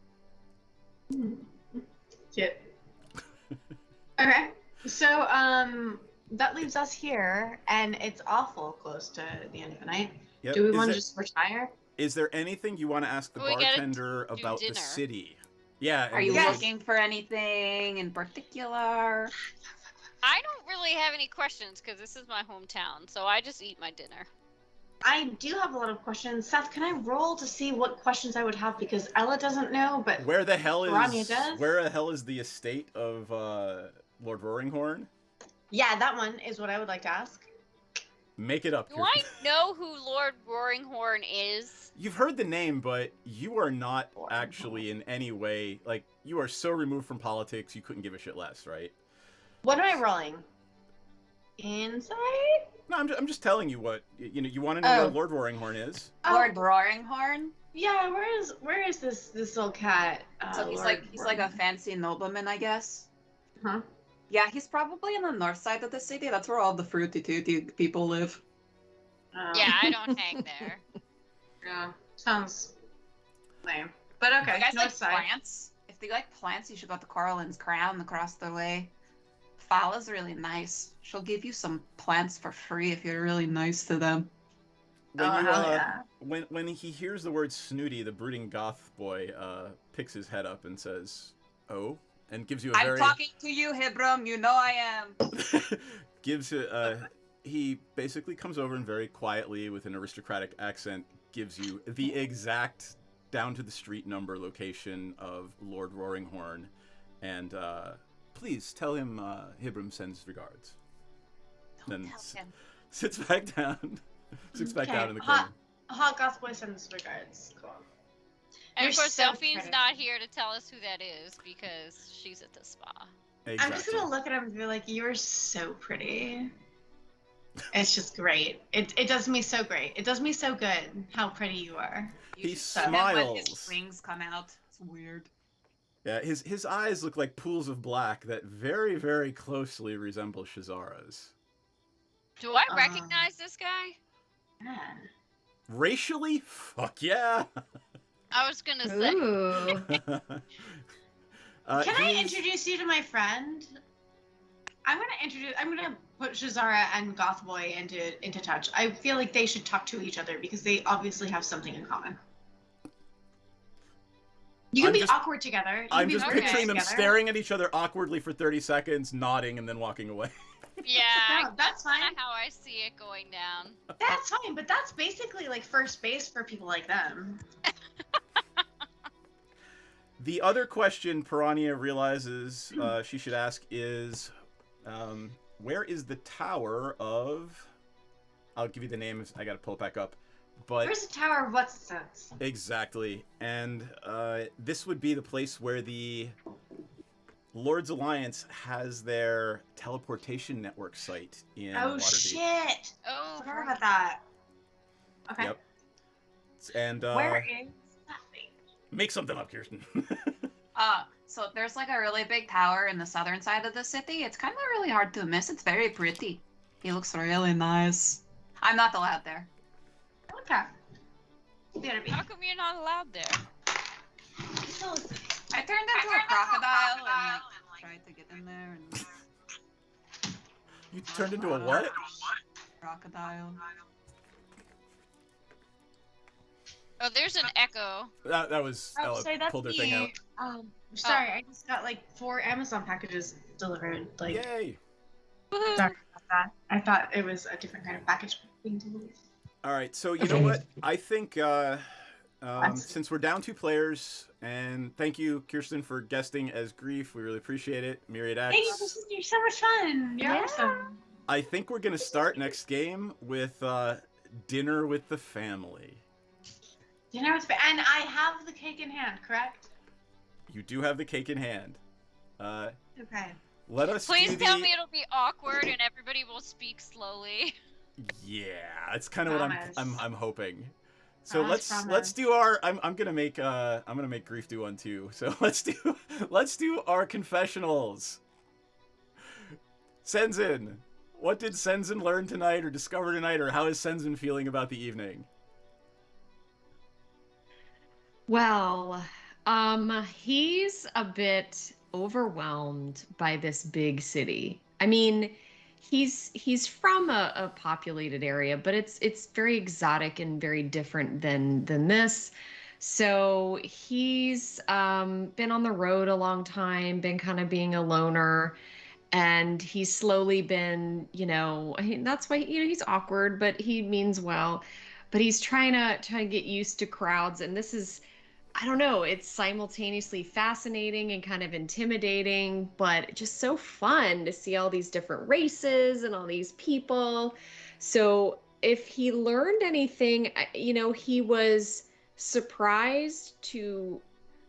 Shit. Okay, so that leaves us here, and it's awful close to the end of the night. Yep. Do we Is want to it- just retire? Is there anything you want to ask the We gotta bartender do about the dinner. city? Yeah. Are and you this is- looking for anything in particular? I don't really have any questions because this is my hometown, so I just eat my dinner. I do have a lot of questions. Seth, can I roll to see what questions I would have? Because Ella doesn't know, but Where the hell Piranha is does? where the hell is the estate of Lord Roaringhorn? Yeah, that one is what I would like to ask. Make it up. Do I know who Lord Roaringhorn is? You've heard the name, but you are not actually in any way like you are so removed from politics you couldn't give a shit less, right? What am I rolling? Insight? No, I'm just telling you what you want to know Oh. where Lord Roaringhorn is. Lord Roaringhorn? Yeah, where is this little cat? So he's Lord like a fancy nobleman, I guess. Huh? Yeah, he's probably on the north side of the city. That's where all the fruity tooty people live. Yeah, I don't hang there. Yeah, sounds lame. But okay, You guys north like side. plants? If they like plants, you should go to Coralyn's Crown across the way. Fala's really nice. She'll give you some plants for free if you're really nice to them. When Oh, you hell yeah. when he hears the word snooty, the brooding goth boy picks his head up and says, "Oh," and gives you a I'm very talking to you, Hibram. You know I am. gives it he basically comes over and very quietly with an aristocratic accent gives you the exact down to the street number location of Lord Roaringhorn, and please tell him Hibram sends regards. Then sits back down. Sits back down in the corner. Hot goth boy sends regards. Cool. And You're of course, so Delphine's pretty. not here to tell us who that is because she's at the spa. I'm just gonna look at him and be like, "You're so pretty." It's just great. It does me so great. It does me so good how pretty you are. He So then when smiles. his wings come out, it's weird. Yeah, his eyes look like pools of black that very, very closely resemble Shazara's. Do I recognize this guy? Racially? Fuck yeah! I was gonna say. Ooh. Can I introduce you to my friend? I'm gonna put Shazara and Gothboy into touch. I feel like they should talk to each other because they obviously have something in common. You can I'm be just- awkward together. You can I'm be just very picturing them nice together. staring at each other awkwardly for 30 seconds, nodding, and then walking away. Yeah, No, that's fine. Kinda how I see it going down. That's fine, but that's basically like first base for people like them. The other question Piranha realizes she should ask is, where is the tower of... I'll give you the name. I gotta pull it back up. But Where's the Tower of What's Sense? exactly. And this would be the place where the Lord's Alliance has their teleportation network site in Oh Waterdeep. shit! Oh, Forgot about that. Okay. Yep. And Where is that thing? make something up, Kirsten. So there's like a really big tower in the southern side of the city. It's kind of really hard to miss. It's very pretty. He looks really nice. I'm not allowed there. Okay. How come you're not allowed there? I turned into a crocodile and like tried to get in there and You turned into a what? crocodile. Oh, there's an echo. That was Oh, Ella sorry, that's pulled her thing out. me. Sorry, I just got like 4 Amazon packages delivered. Like, Yay! Woohoo. sorry about that. I thought it was a different kind of package being delivered. All right, so you know what? I think since we're down 2 players, and thank you, Kirsten, for guesting as Grief. We really appreciate it. Myriad X. Hey, you're so much fun. You're awesome. I think we're gonna start next game with dinner with the family. Dinner with and I have the cake in hand, correct? You do have the cake in hand. Okay. Let us. Please tell me it'll be awkward and everybody will speak slowly. Yeah, it's kind of what I'm hoping. So Promise. let's do our. I'm gonna make Grief do one too. So let's do our confessionals. Senzin, what did Senzin learn tonight or discover tonight, or how is Senzin feeling about the evening? Well, he's a bit overwhelmed by this big city. I mean, he's from a populated area, but it's very exotic and very different than this. So he's been on the road a long time, been kind of being a loner, and he's slowly been, that's why, he's awkward, but he means well. But he's trying to get used to crowds, and this is, I don't know, it's simultaneously fascinating and kind of intimidating, but just so fun to see all these different races and all these people. So if he learned anything, he was surprised to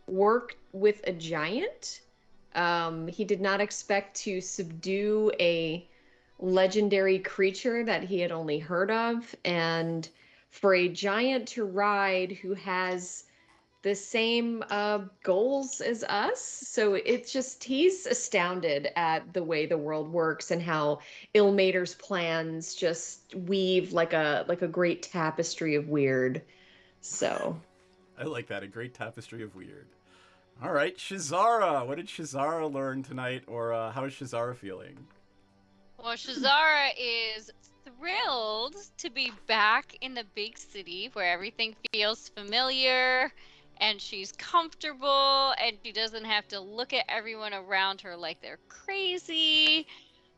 work with a giant. He did not expect to subdue a legendary creature that he had only heard of, and for a giant to ride who has the same goals as us. So it's just, he's astounded at the way the world works and how Ilmater's plans just weave like a great tapestry of weird. So I like that, a great tapestry of weird. All right, Shazara, what did Shazara learn tonight, or how is Shazara feeling? Well, Shazara is thrilled to be back in the big city where everything feels familiar and she's comfortable and she doesn't have to look at everyone around her like they're crazy.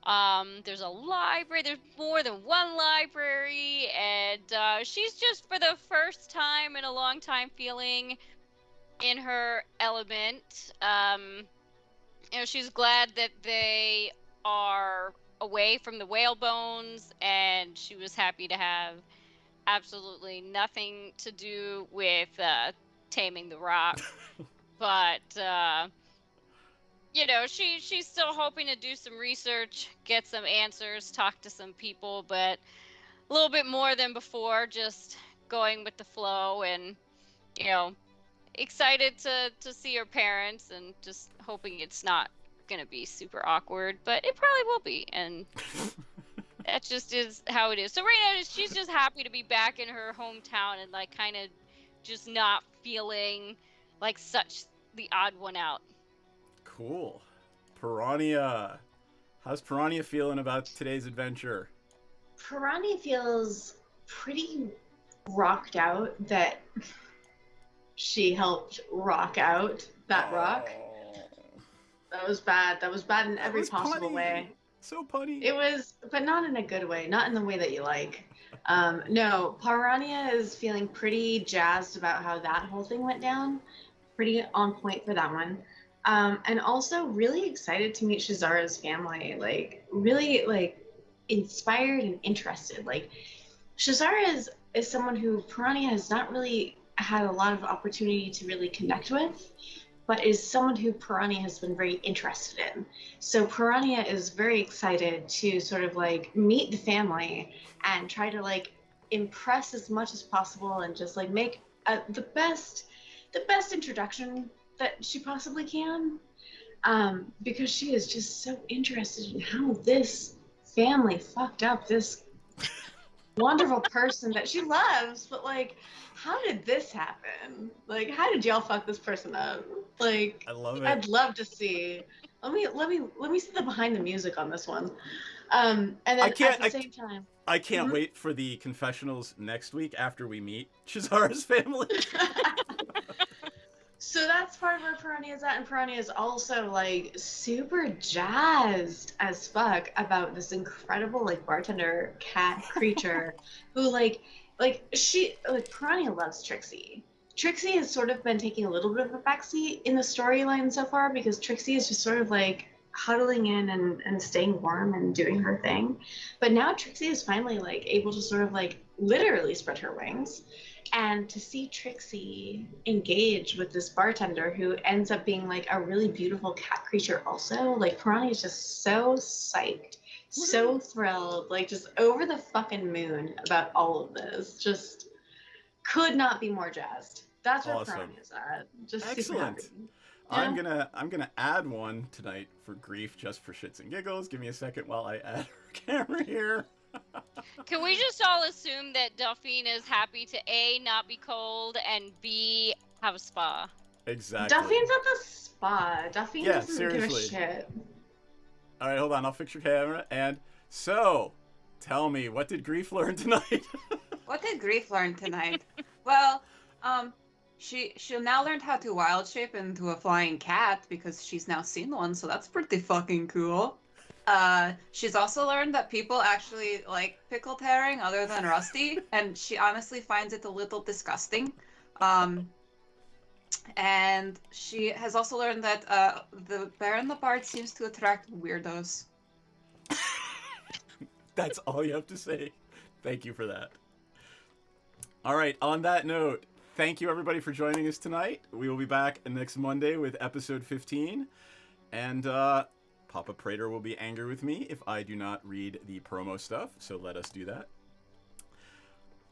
There's a library, there's more than one library, and she's just for the first time in a long time feeling in her element. She's glad that they are away from the whale bones, and she was happy to have absolutely nothing to do with taming the rock. But she's still hoping to do some research, get some answers, talk to some people, but a little bit more than before, just going with the flow, and excited to see her parents, and just hoping it's not gonna be super awkward, but it probably will be, and that just is how it is. So right now she's just happy to be back in her hometown and like kind of just not feeling like such the odd one out. Cool. Piranha, how's Piranha feeling about today's adventure? Piranha feels pretty rocked out that she helped rock out that rock. That was bad. That was bad in every possible way. So punny. It was, but not in a good way. Not in the way that you like. No, Piranha is feeling pretty jazzed about how that whole thing went down. Pretty on point for that one. And also really excited to meet Shazara's family. Like, really, like, inspired and interested. Like, Shazara is someone who Piranha has not really had a lot of opportunity to really connect with, but is someone who Piranha has been very interested in. So Piranha is very excited to sort of like meet the family and try to like impress as much as possible and just like make the best introduction that she possibly can, because she is just so interested in how this family fucked up this wonderful person that she loves, but like, how did this happen? Like, how did y'all fuck this person up? Like, I love it. I'd love to see Let me see the behind the music on this one. And then at the same time, I can't wait for the confessionals next week after we meet Shazara's family. so that's part of where Piranha is at, and Piranha is also like super jazzed as fuck about this incredible like bartender cat creature who like Piranha loves Trixie. Trixie has sort of been taking a little bit of a backseat in the storyline so far because Trixie is just sort of like huddling in and staying warm and doing her thing. But now Trixie is finally like able to sort of like literally spread her wings. And to see Trixie engage with this bartender who ends up being like a really beautiful cat creature also, like Piranha is just so psyched, so thrilled, like just over the fucking moon about all of this. Just could not be more jazzed. That's where Awesome. Piranha is at. Just super Excellent. happy. I'm gonna add one tonight for Grief just for shits and giggles. Give me a second while I add her camera here. Can we just all assume that Delphine is happy to A, not be cold, and B, have a spa? Exactly. Delphine's at the spa. Delphine Yeah, doesn't seriously. give a shit. All right, hold on. I'll fix your camera. And so, tell me, what did Grief learn tonight? What did Grief learn tonight? Well, she'll now learn how to wild shape into a flying cat because she's now seen one, so that's pretty fucking cool. She's also learned that people actually like pickled herring other than Rusty, and she honestly finds it a little disgusting. And she has also learned that the Bear and the Bard seems to attract weirdos. That's all you have to say. Thank you for that. All right, on that note, thank you everybody for joining us tonight. We will be back next Monday with episode 15. And Papa Prater will be angry with me if I do not read the promo stuff, so let us do that.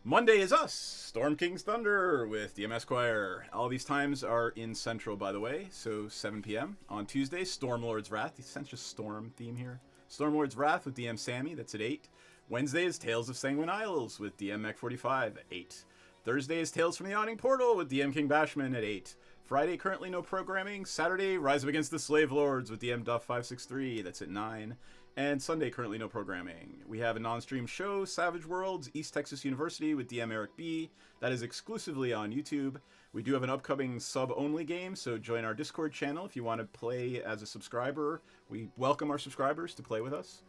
Monday is us, Storm King's Thunder with DM Esquire. All these times are in Central, by the way, so 7 p.m. On Tuesday, Stormlord's Wrath. It's just Storm theme here. Stormlord's Wrath with DM Sammy, that's at 8. Wednesday is Tales of Sanguine Isles with DM Mech45 at 8. Thursday is Tales from the Yawning Portal with DM King Bashman at 8. Friday, currently no programming. Saturday, Rise Up Against the Slave Lords with DM Duff563, that's at 9. And Sunday, currently no programming. We have a non-stream show, Savage Worlds, East Texas University with DM Eric B. That is exclusively on YouTube. We do have an upcoming sub-only game, so join our Discord channel if you want to play as a subscriber. We welcome our subscribers to play with us.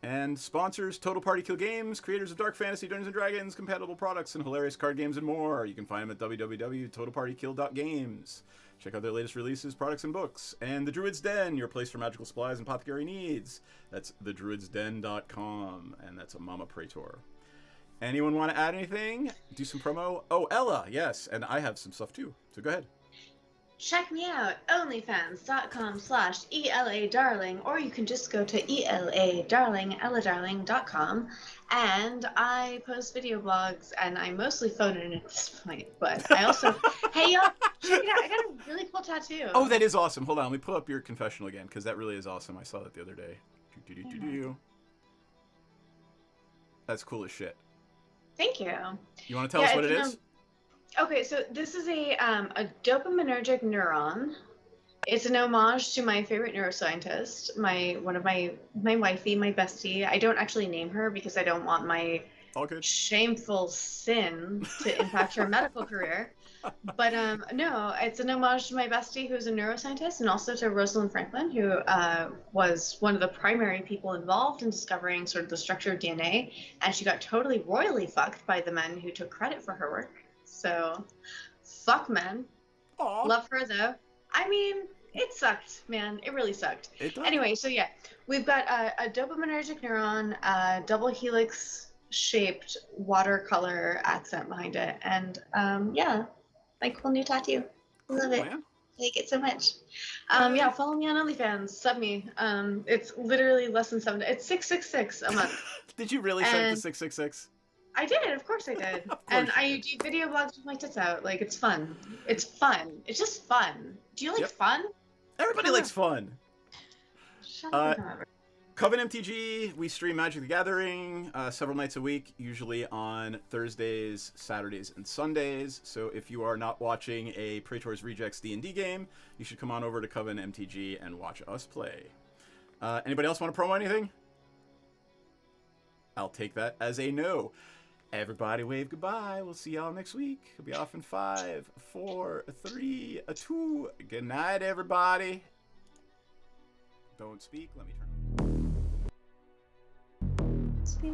And sponsors, Total Party Kill Games, creators of Dark Fantasy, Dungeons & Dragons, compatible products, and hilarious card games and more. You can find them at www.totalpartykill.games. Check out their latest releases, products, and books. And The Druid's Den, your place for magical supplies and apothecary needs. That's thedruidsden.com, and that's a Mama Praetor. Anyone want to add anything? Do some promo? Oh, Ella, yes, and I have some stuff too, so go ahead. Check me out, onlyfans.com/ELAdarling, or you can just go to ELAdarling.com, and I post video blogs, and I mostly phone in at this point, but I also, hey y'all, check it out, I got a really cool tattoo. Oh, that is awesome. Hold on, let me pull up your confessional again, because that really is awesome. I saw that the other day. That's cool as shit. Thank you. You want to tell us what it is? Okay, so this is a dopaminergic neuron. It's an homage to my favorite neuroscientist, one of my wifey, my bestie. I don't actually name her because I don't want my shameful sin to impact her medical career. But no, it's an homage to my bestie who's a neuroscientist, and also to Rosalind Franklin, who was one of the primary people involved in discovering sort of the structure of DNA, and she got totally royally fucked by the men who took credit for her work. So, fuck men. Aww. Love her though. I mean, it sucked, man. It really sucked. Anyway, so yeah, we've got a dopaminergic neuron, double helix shaped watercolor accent behind it, and yeah, my cool new tattoo. Love it. Man. I like it so much. Yeah, follow me on OnlyFans. Sub me. It's literally less than $7. It's $666 a month. Did you really set it to 666? I did, of course I did. And I do video blogs with my tits out. Like, it's fun. It's fun. It's just fun. Do you like fun? Everybody likes fun. Shut up. Coven MTG, we stream Magic the Gathering several nights a week, usually on Thursdays, Saturdays, and Sundays. So if you are not watching a Praetor's Rejects D&D game, you should come on over to Coven MTG and watch us play. Anybody else want to promo anything? I'll take that as a no. Everybody wave goodbye. We'll see y'all next week. We'll be off in 5, 4, 3, 2. Good night, everybody. Don't speak. Let me turn. Speak.